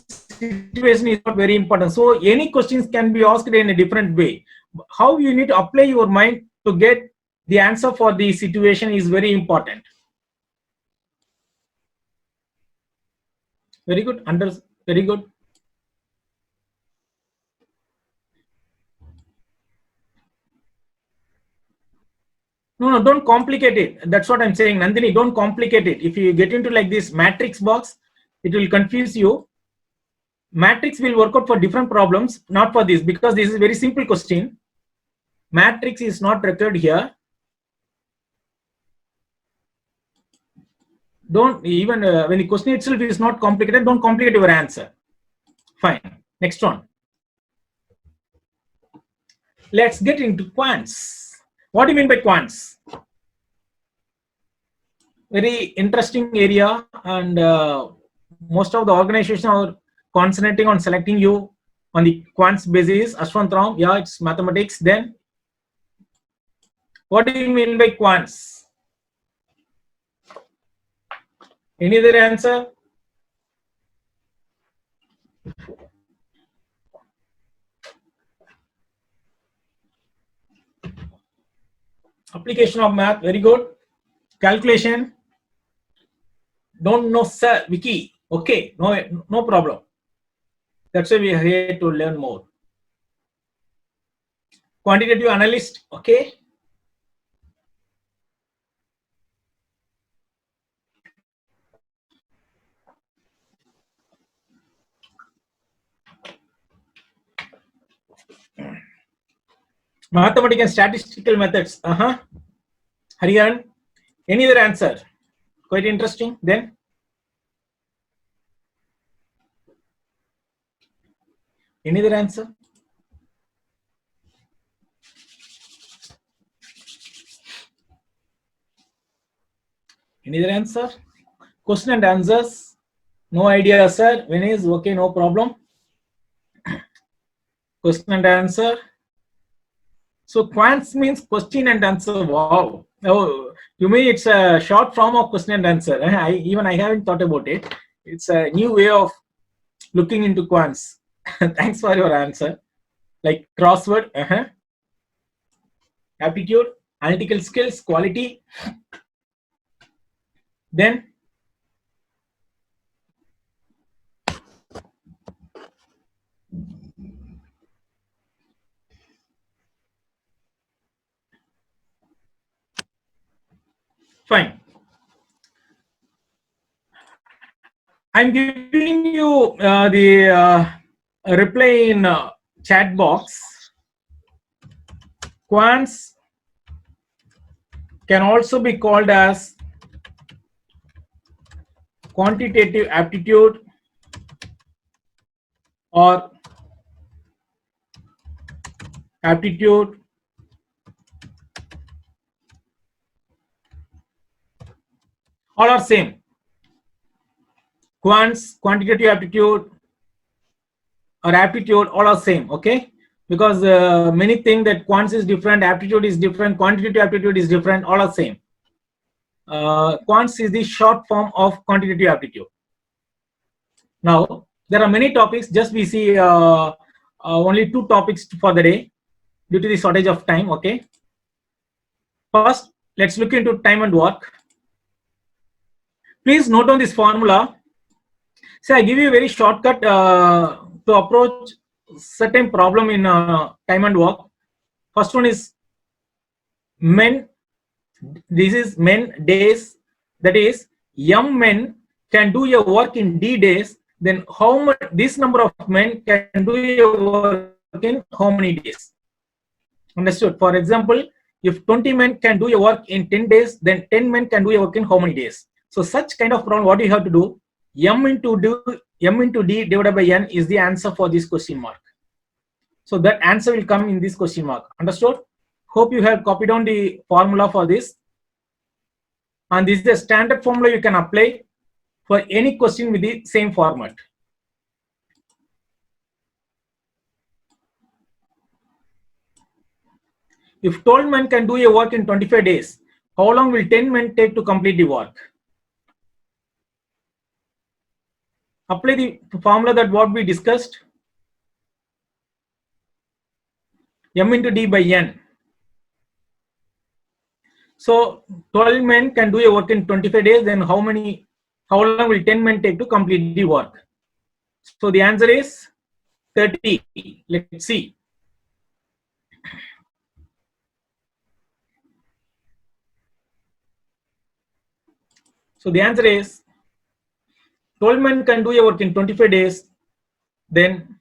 situation is not very important. So any questions can be asked in a different way. How you need to apply your mind to get the answer for the situation is very important. Very good. Very good. No, don't complicate it. That's what I'm saying, Nandini. Don't complicate it. If you get into like this matrix box, it will confuse you. Matrix will work out for different problems, not for this, because this is a very simple question. Matrix is not required here. Don't even when the question itself is not complicated, don't complicate your answer. Fine. Next one. Let's get into quants. What do you mean by quants? Very interesting area, and most of the organizations are concentrating on selecting you on the quants basis. Ashwant Ram, yeah, it's mathematics. Then, what do you mean by quants? Any other answer? Application of math, very good. Calculation, don't know, sir. Vicky, okay, no problem. That's why we are here to learn more. Quantitative analyst, okay. Mathematical and statistical methods. Harihan, any other answer? Quite interesting. Then, any other answer? Any other answer? Question and answers. No idea, sir. When is okay? No problem. Question and answer. So quants means question and answer. Wow. Oh, you mean it's a short form of question and answer? I haven't thought about it. It's a new way of looking into quants. Thanks for your answer. Like crossword, aptitude, analytical skills, quality. Then fine. I'm giving you the reply in chat box. Quants can also be called as quantitative aptitude or aptitude all are same. Quants, quantitative aptitude or aptitude all are same, okay? Because many think that quants is different, aptitude is different, quantitative aptitude is different, all are same. Quants is the short form of quantitative aptitude. Now, there are many topics, just we see only 2 topics for the day due to the shortage of time, okay? First, let's look into time and work. Please note down this formula. So I give you a very shortcut to approach certain problem in time and work. First one is men. This is men days. That is, M men can do your work in D days. then how much this number of men can do your work in how many days? Understood? For example, if 20 men can do your work in 10 days, then 10 men can do your work in how many days? So such kind of problem, what you have to do? M into D divided by N is the answer for this question mark. So that answer will come in this question mark. Understood? Hope you have copied down the formula for this. And this is the standard formula you can apply for any question with the same format. If 12 men can do a work in 25 days, how long will 10 men take to complete the work? Apply the formula that what we discussed. M into D by N. So 12 men can do a work in 25 days, then how long will 10 men take to complete the work? So the answer is 30. Let's see. So the answer is 12 men can do your work in 25 days, then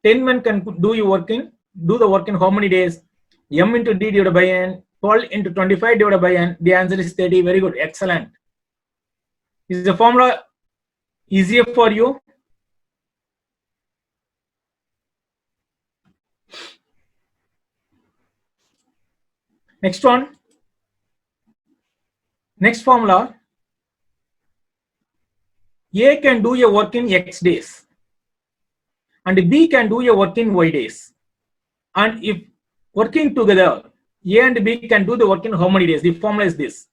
10 men can do the work in how many days? M into D divided by N, 12 into 25 divided by N. The answer is 30. Very good. Excellent. Is the formula easier for you? Next one. Next formula. A can do your work in X days and B can do your work in Y days. And if working together, A and B can do the work in how many days? The formula is this.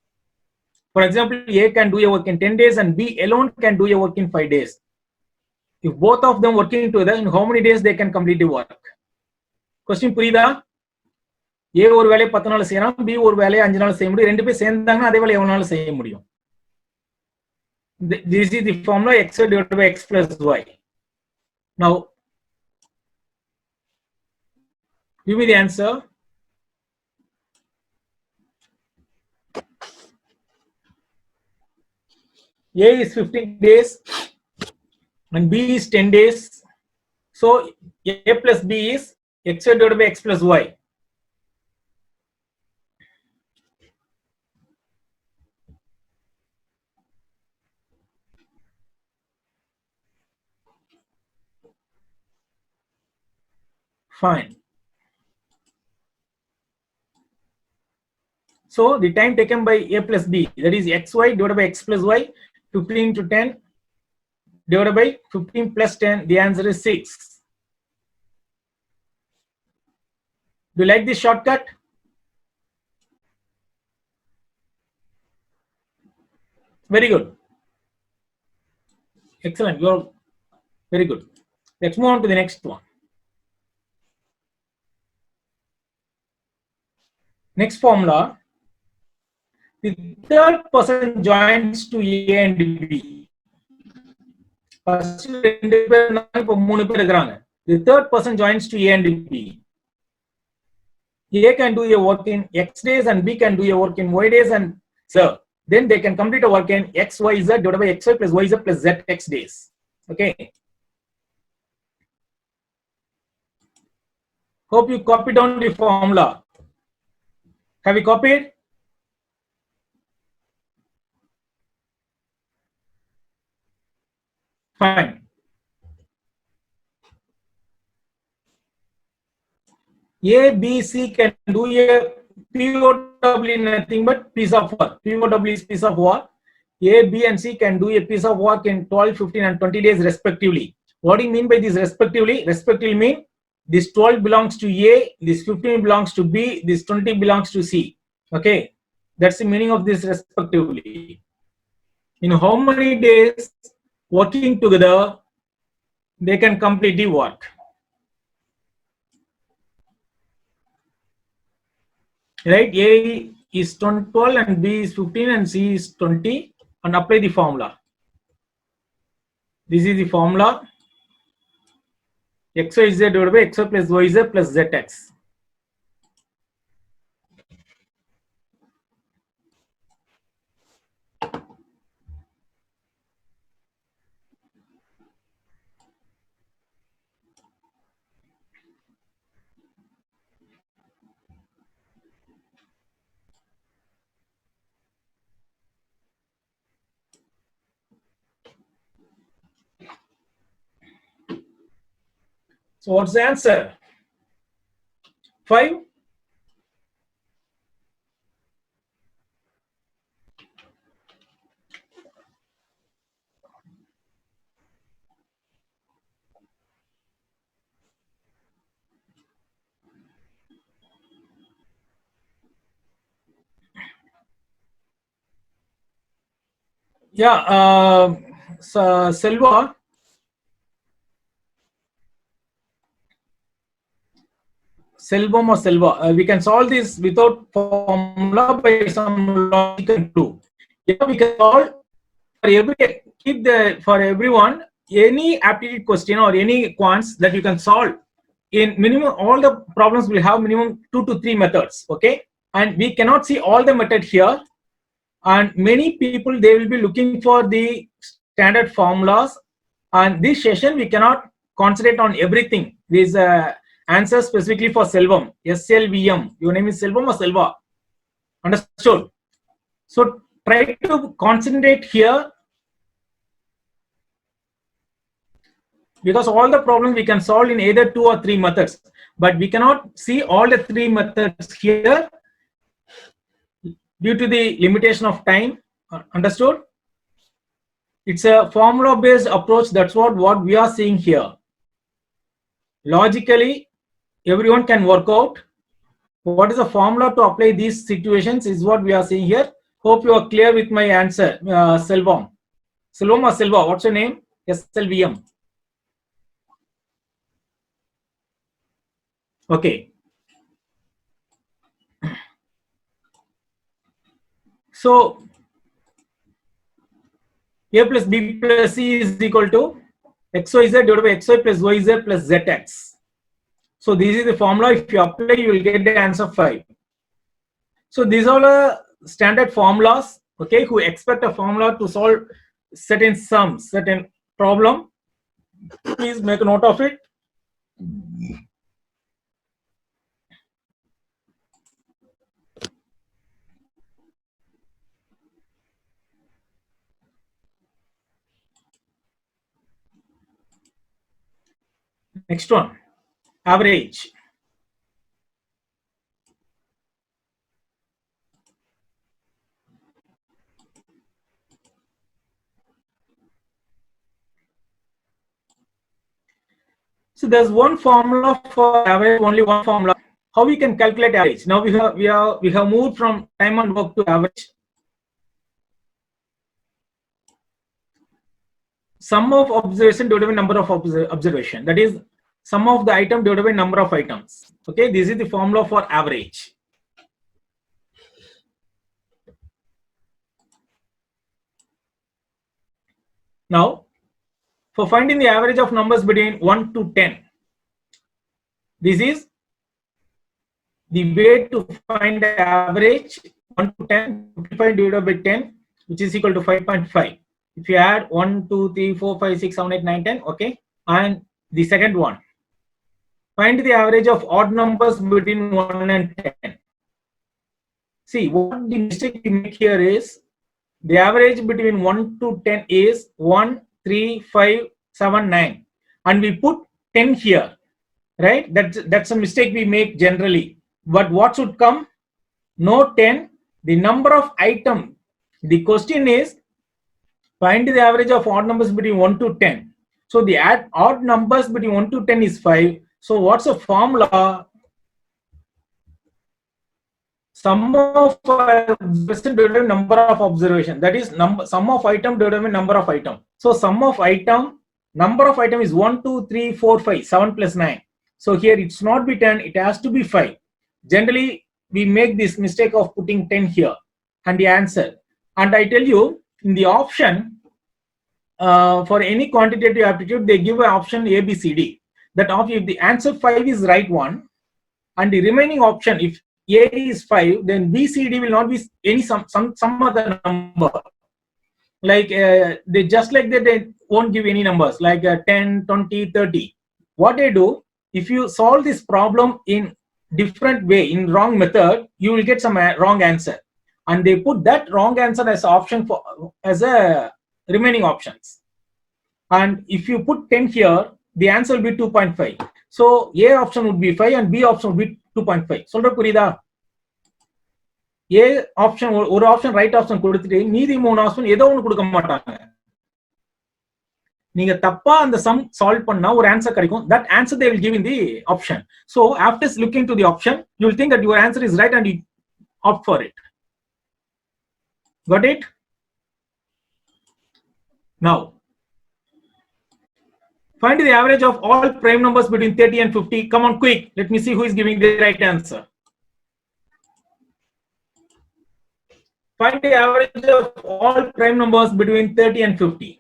For example, A can do your work in 10 days and B alone can do your work in 5 days. If both of them working together, in how many days they can complete the work? Question புரியுதா? A ஒரு வேலையை 10 நாள் செய்யலாம், B ஒரு வேலையை 5 நாள் செய்ய முடியும். ரெண்டு பேர் சேர்ந்தாங்கன்னா அதே வேலையை எவ்வளவு நாள் செய்ய முடியும்? This is the formula x divided by x plus y. Now, give me the answer. A is 15 days and B is 10 days. So A plus B is x divided by x plus y. Fine. So the time taken by A plus B, that is xy divided by x plus y, 15 into 10 divided by 15 plus 10, the answer is 6. Do you like this shortcut? Very good. Excellent. You're very good. Let's move on to the next one. Next formula. The third person joins to A and B. The third person joins to A and B. A can do a work in X days and B can do a work in Y days, and so then they can complete a work in X, Y, Z divided by XY plus YZ plus ZX days. Okay. Hope you copied down the formula. Have you copied? Fine. A, B, C can do a POW, nothing but piece of work. POW is piece of work. A, B, and C can do a piece of work in 12, 15, and 20 days respectively. What do you mean by this respectively? Respectively mean this 12 belongs to A, this 15 belongs to B, this 20 belongs to C. Okay, that's the meaning of this respectively. In how many days working together they can complete the work? Right, A is 12 and B is 15 and C is 20, and apply the formula. This is the formula. XYZ divided by XY plus YZ plus ZX. So what's the answer? 5. Yeah, so Selva. Selvam or Selva. We can solve this without formula by some logical clue. Yeah, we can solve for for everyone any aptitude question or any quants that you can solve. In minimum, all the problems will have minimum 2 to 3 methods. Okay, and we cannot see all the method here. And many people, they will be looking for the standard formulas. And this session we cannot concentrate on everything. This answer specifically for Selvam, SLVM. Your name is Selvam or Selva? Understood? So try to concentrate here, because all the problems we can solve in either 2 or 3 methods, but we cannot see all the 3 methods here due to the limitation of time. Understood? It's a formula based approach. That's what we are seeing here. Logically, everyone can work out what is the formula to apply these situations is what we are seeing here. Hope you are clear with my answer. Selvam. Selvam or Selva, what's your name? SLVM. Okay. So A plus B plus C is equal to XYZ divided by XY plus YZ plus ZX. So this is the formula. If you apply, you will get the answer 5. So these are the standard formulas. Okay, who expect a formula to solve certain sums, certain problem, please make a note of it. Next one, average. So there's one formula for average, only one formula. How we can calculate average? Now we have moved from time and work to average. Sum of observation divided by number of observation. That is sum of the item divided by number of items. Okay, this is the formula for average. Now, for finding the average of numbers between 1 to 10, this is the way to find the average. 1 to 10, 55 divided by 10, which is equal to 5.5. If you add 1, 2, 3, 4, 5, 6, 7, 8, 9, 10, okay. And the second one, find the average of odd numbers between 1 and 10. See, what the mistake we make here is, the average between 1 to 10 is 1, 3, 5, 7, 9. And we put 10 here, right? That's a mistake we make generally. But what should come? No 10, the number of item. The question is, find the average of odd numbers between 1 to 10. So the odd numbers between 1 to 10 is 5. So what's the formula? Sum of observation divided by number of observation. That is sum of item divided by number of item. So sum of item, number of item is 1, 2, 3, 4, 5, 7 plus 9. So here it's not be 10, it has to be 5. Generally, we make this mistake of putting 10 here and the answer. And I tell you, in the option, for any quantitative aptitude, they give an option A, B, C, D. That if the answer 5 is right one, and the remaining option, if A is 5, then B, C, D will not be any some other number. Like they just like that, they won't give any numbers like 10, 20, 30. What they do, if you solve this problem in different way, in wrong method, you will get some wrong answer. And they put that wrong answer as option for as a remaining options. And if you put 10 here, the answer will be 2.5. So A option would be 5 and B option would be 2.5. சொல்ற புரியுதா? A option ஒரு option right option கொடுத்துட்டு மீதி மூணு option ஏதோ ஒன்னு கொடுக்க மாட்டாங்க. நீங்க தப்பா அந்த சம் சால்வ் பண்ணா ஒரு ஆன்சர் கிடைக்கும். That answer they will give in the option. So after looking to the option, you will think that your answer is right and you opt for it. Got it? Now, find the average of all prime numbers between 30 and 50. Come on, quick. Let me see who is giving the right answer. Find the average of all prime numbers between 30 and 50.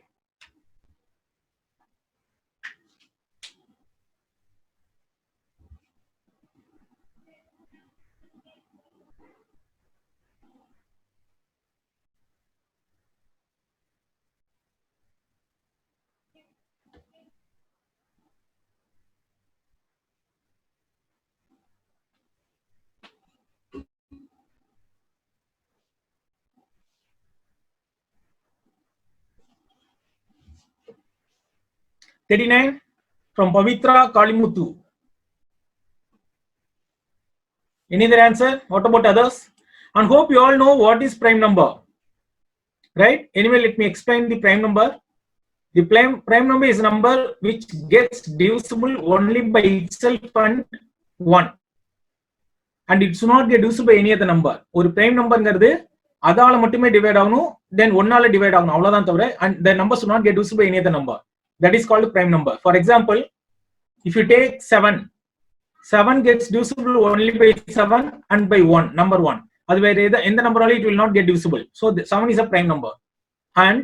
$39 from Pavitra Kalimuthu. Any other answer? What about others? And hope you all know what is prime number, right? Anyway, let me explain the prime number. The prime number is a number which gets divisible only by itself and 1, and it should not get divisible by any other number. ஒரு prime numberங்கிறது அதால மட்டுமே divide ஆகணும், then 1ஆல divide ஆகணும், அவ்வளவுதான் தவிர, and the number should not get divisible by any other number. That is called prime number. For example, if you take 7, 7 gets divisible only by 7 and by 1, number 1. அது வேற எந்த நம்பரால it will not get divisible. So 7 is a prime number. And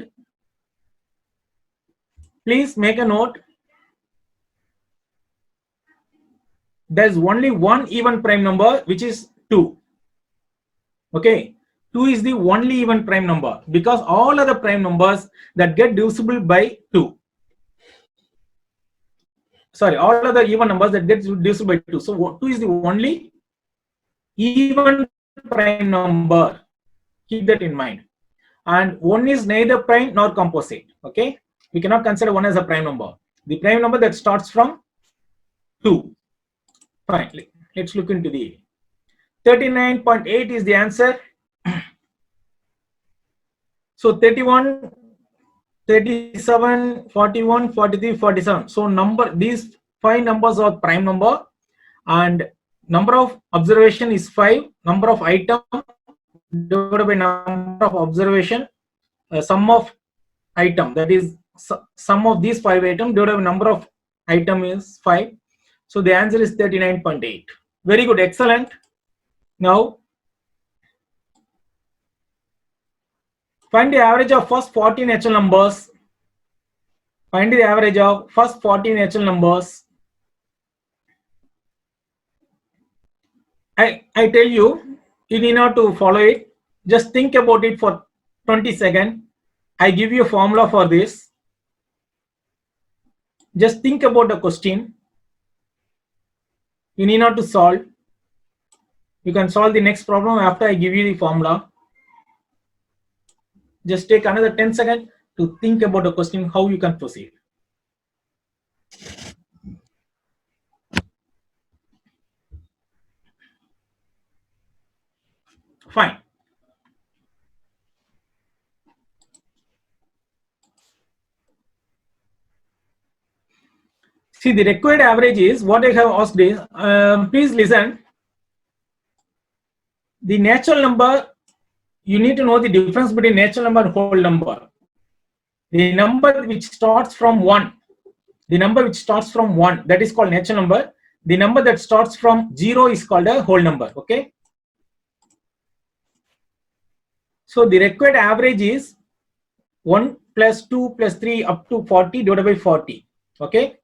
please make a note, there's only one even prime number, which is 2. Okay, 2 is the only even prime number, because all other prime numbers that get divisible by 2, sorry, all other even numbers that get divisible by 2. So 2 is the only even prime number. Keep that in mind. And 1 is neither prime nor composite. Okay, we cannot consider 1 as a prime number. The prime number that starts from 2. Fine, let's look into the 39.8 is the answer. So 31, 37, 41, 43, 47. So these 5 numbers are prime number, and number of observation is 5. Number of item divided by number of observation, sum of item, that is sum of these 5 items divided by number of item is 5. So the answer is 39.8. Very good, excellent. Now find the average of first 14 natural numbers. Find the average of first 14 natural numbers. I tell you, you need not to follow it. Just think about it for 20 seconds. I give you a formula for this. Just think about the question. You need not to solve. You can solve the next problem after I give you the formula. Just take another 10 seconds to think about the question, how you can proceed. Fine. See, the required average is what I have asked is, please listen. The natural number, you need to know the difference between natural number and whole number. The number which starts from 1, the number which starts from 1, that is called natural number. The number that starts from 0 is called a whole number. Okay. So the required average is 1 plus 2 plus 3 up to 40 divided by 40. Okay.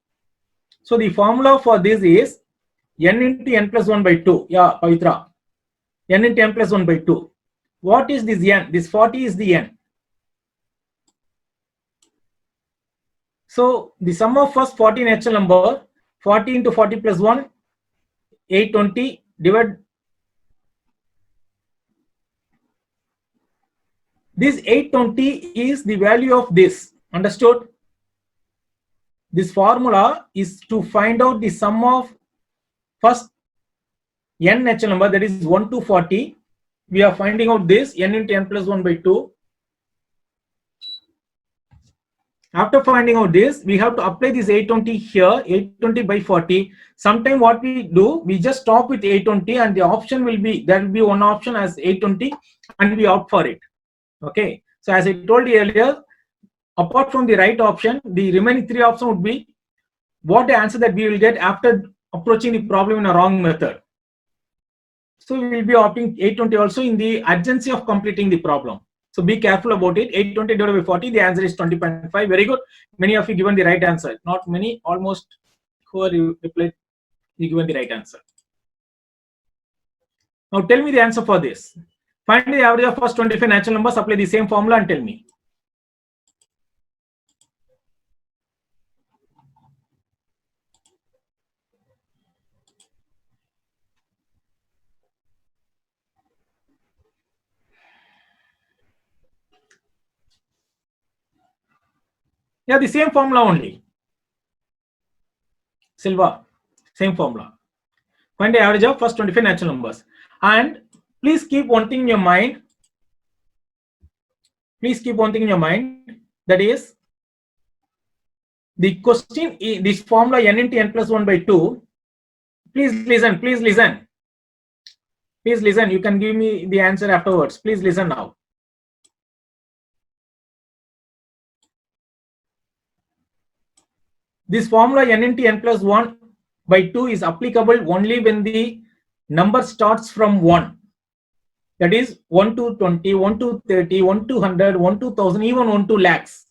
So the formula for this is n into n plus 1 by 2. Yeah, Pavitra. N into n plus 1 by 2. What is this n? This 40 is the n. So the sum of first 40 natural number, 40 into 40 plus 1, 820 divide. This 820 is the value of this. Understood? This formula is to find out the sum of first n natural number, that is 1 to 40. We are finding out this n into n plus 1 by 2. After finding out this, we have to apply this 820 here, 820 by 40. Sometime what we do, we just stop with 820 and the option will be, there will be one option as 820 and we opt for it. Okay. So as I told you earlier, apart from the right option, the remaining three options would be what the answer that we will get after approaching the problem in a wrong method. So we will be opting 820 also in the urgency of completing the problem. So be careful about it. 820 divided by 40, the answer is 20.5. Very good. Many of you given the right answer. Not many, almost whoever you replied, you given the right answer. Now tell me the answer for this. Find the average of first 25 natural numbers, apply the same formula and tell me. Yeah, the same formula only. Silva, same formula. Find the average of first 25 natural numbers. And please keep one thing in your mind. Please keep one thing in your mind. That is, the question, this formula n into n plus 1 by 2. Please listen, please listen. Please listen. You can give me the answer afterwards. Please listen now. This formula n into n plus 1 by 2 is applicable only when the number starts from 1. That is 1 to 20, 1 to 30, 1 to 100, 1 to 1000, even 1 to lakhs.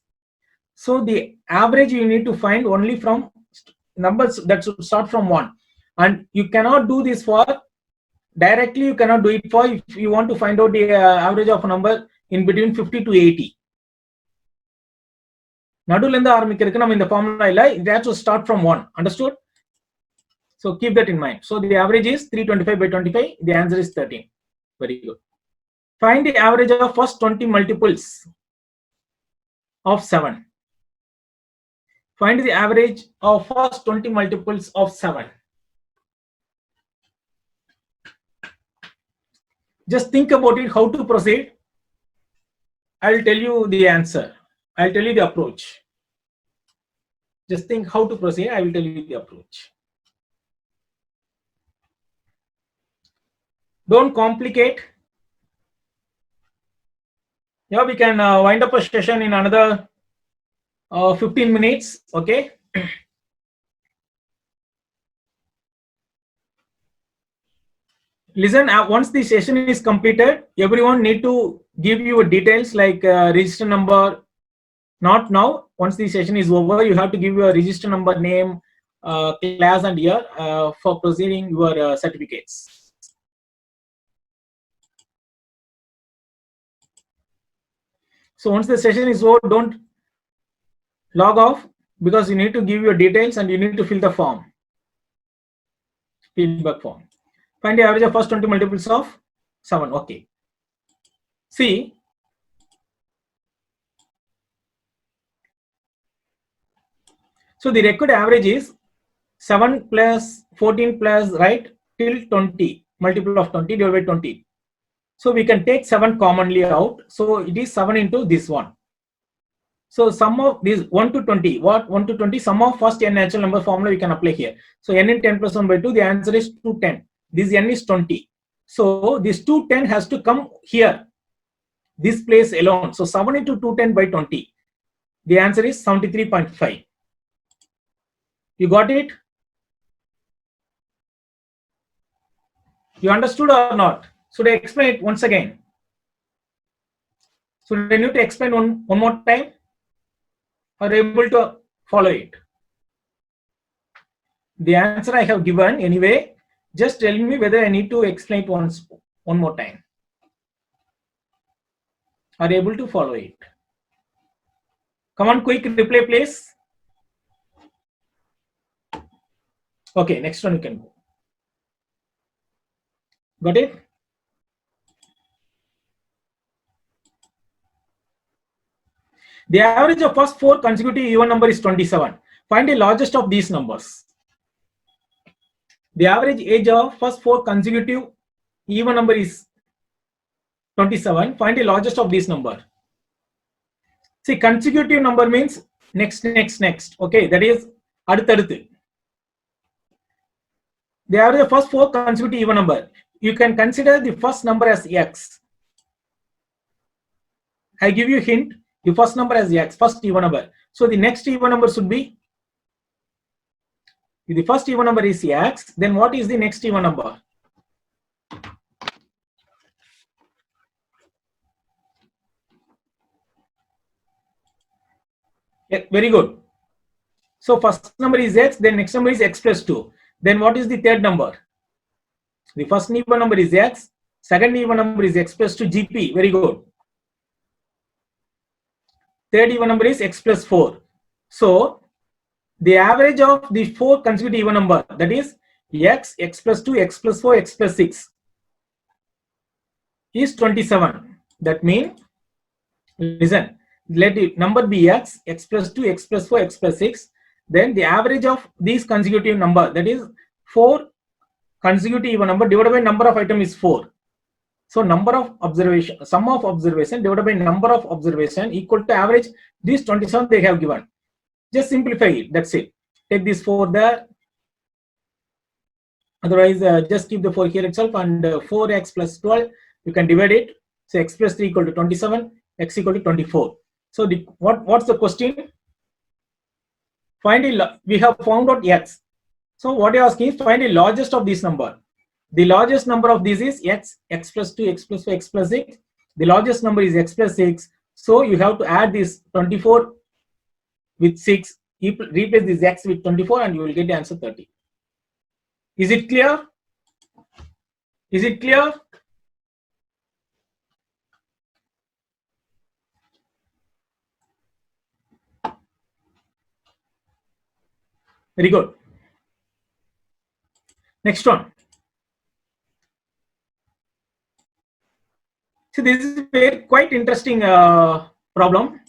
So the average you need to find only from numbers that should start from 1. And you cannot do this for directly, you cannot do it for if you want to find out the average of a number in between 50 to 80. நடுவுல ஆரம்பிக்கிறதுக்கு நம்ம இந்த formula இல்ல, it has to start from 1. Understood? So keep that in mind. So the average is 325 by 25. The answer is 13. Very good. Find the average of first 20 multiples of 7. Find the average of first 20 multiples of 7. Just think about it, how to proceed. I'll tell you the answer. I'll tell you the approach. Just think how to proceed. I will tell you the approach. Don't complicate. Yeah, we can wind up a session in another 15 minutes. Okay. Listen, once the session is completed, everyone need to give you details like register number. Not now. Once the session is over, you have to give your register number, name, class and year for proceeding your certificates. So once the session is over, don't log off because you need to give your details and you need to fill the form, feedback form. Find the average of first 20 multiples of 7. Okay. See, so the record average is 7 plus 14 plus, right, till 20, multiple of 20 divided by 20. So we can take 7 commonly out. So it is 7 into this one. So sum of these 1 to 20, what 1 to 20, sum of first n natural number formula we can apply here. So n in 10 plus 1 by 2, the answer is 210. This n is 20. So this 210 has to come here, this place alone. So 7 into 210 by 20, the answer is 73.5. You got it? You understood or not? Should I explain it once again? Should I need to explain one more time? Are you able to follow it? The answer I have given anyway. Just tell me whether I need to explain it one more time. Are you able to follow it? Come on, quick reply, please. Okay, next one you can go. Got it? The average of first 4 consecutive even number is 27. Find the largest of these numbers. The average age of first 4 consecutive even number is 27. Find the largest of this number. See, consecutive number means next. Okay, that is adutaduthu. The average of first 4 consecutive even number. You can consider the first number as x. I give you a hint. The first number as x, first even number. So the next even number should be, if the first even number is x, then what is the next even number? Yeah, very good. So first number is x, then next number is x plus 2. Then what is the third number? The first even number is x, second even number is x plus 2 GP. Very good. Third even number is x plus 4. So the average of the 4 consecutive even number, that is x, x plus 2, x plus 4, x plus 6 is 27. That means, listen, let the number be x, x plus 2, x plus 4, x plus 6. Then the average of these consecutive number, that is 4 consecutive even number divided by number of item is 4. So number of observation, sum of observation divided by number of observation equal to average. This 27 they have given. Just simplify it. That's it. Take this 4 there. Otherwise, just keep the 4 here itself, and 4x plus 12. You can divide it. So x plus 3 equal to 27. X equal to 24. So what's the question? We have found out x. So what you are asking is find the largest of this number. The largest number of these is x, x plus 2, x plus 4, x plus 6. The largest number is x plus 6. So you have to add this 24 with 6. Replace this x with 24 and you will get the answer 30. Is it clear? Is it clear? Very good. Next one. So this is a quite interesting problem.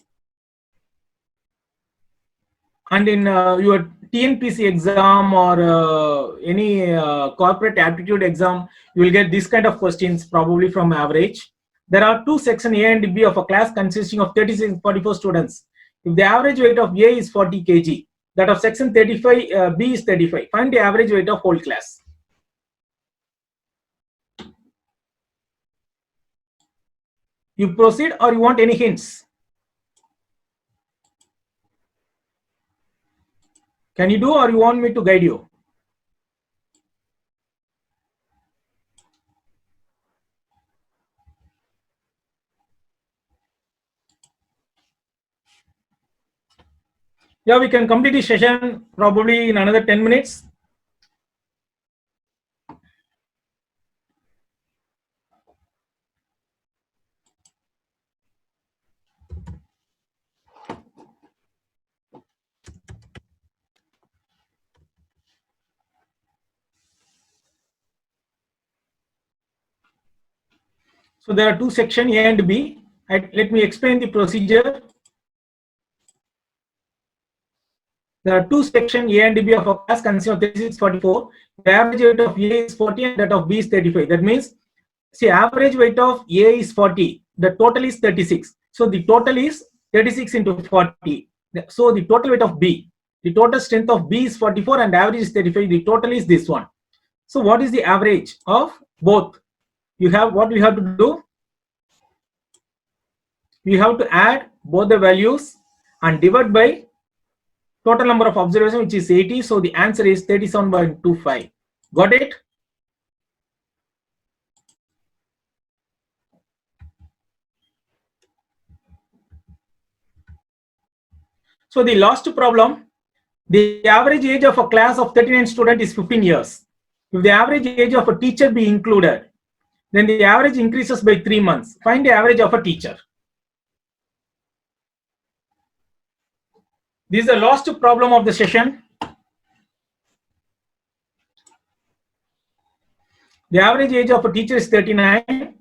And in your TNPC exam or any corporate aptitude exam, you will get this kind of questions probably from average. There are two sections A and B of a class consisting of 36 and 44 students. If the average weight of A is 40 kg, that of section 35, B is 35. Find the average weight of whole class. You proceed or you want any hints? Can you do or you want me to guide you? Yeah, we can complete the session probably in another 10 minutes. So there are two sections, A and B. Let me explain the procedure. There are two sections, A and B of a class consisting of 36, 44. The average weight of A is 40 and that of B is 35. That means, see, average weight of A is 40. The total is 36. So the total is 36 into 40. So the total weight of B, the total strength of B is 44 and average is 35. The total is this one. So what is the average of both? You have what you have to do? You have to add both the values and divide by total number of observations, which is 80. So the answer is 37.25. Got it? So the last problem, the average age of a class of 39 students is 15 years. If the average age of a teacher be included, then the average increases by 3 months. Find the average of a teacher. This is the last problem of the session. The average age of a teacher is 39.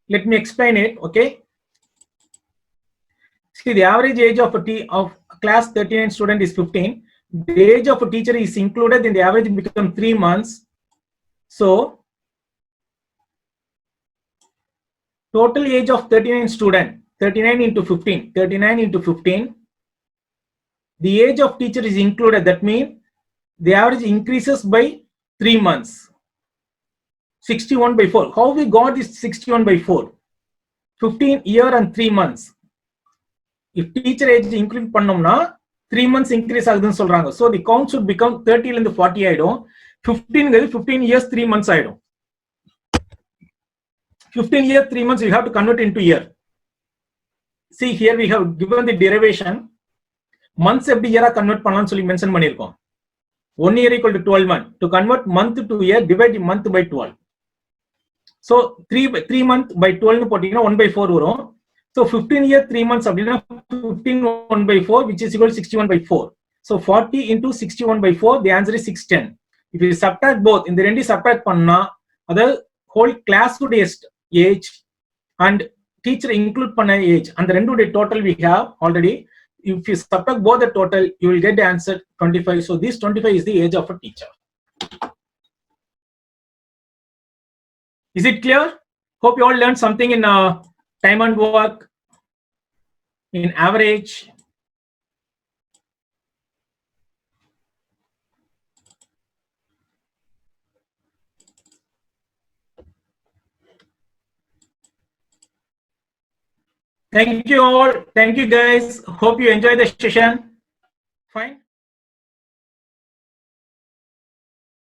Let me explain it, okay? See, the average age of a class 39 student is 15. The age of a teacher is included in the average become 3 months. So total age of 39 student, 39 into 15, 39 into 15. The age of teacher is included. That means the average increases by 3 months. 61 by 4. How we got this 61 by 4? 15 year and 3 months. If teacher age increase பண்ணோம்னா 3 months increase ஆகுதுன்னு சொல்றாங்க. So the count should become 30 ல இருந்து 40 ஆயிடும். 15 15 years 3 months ஆயிடும். 15 years 3 months you have to convert into year. See here we have given the derivation. Months எப்படி year convert பண்ணலாம்னு சொல்லி mention பண்ணிருக்கோம். 1 year equal to 12 months. To convert month to year, divide month by 12. So 3 month by 12 னு போட்டீங்கன்னா 1 by 4 வரும். So 15 year 3 months அப்படின்னா 15 1 by 4 which is equal to 61 by 4. So 40 into 61 by 4, the answer is 610. If you subtract both, இந்த ரெண்டு subtract பண்ணா அதாவது whole class உடைய age and teacher include பண்ண age அந்த ரெண்டுடைய total we have already. If you subtract both the total, you will get the answer 25. So this 25 is the age of a teacher. Is it clear? Hope you all learned something in time and work, in average. Thank you all. Thank you guys. Hope you enjoy the session. Fine.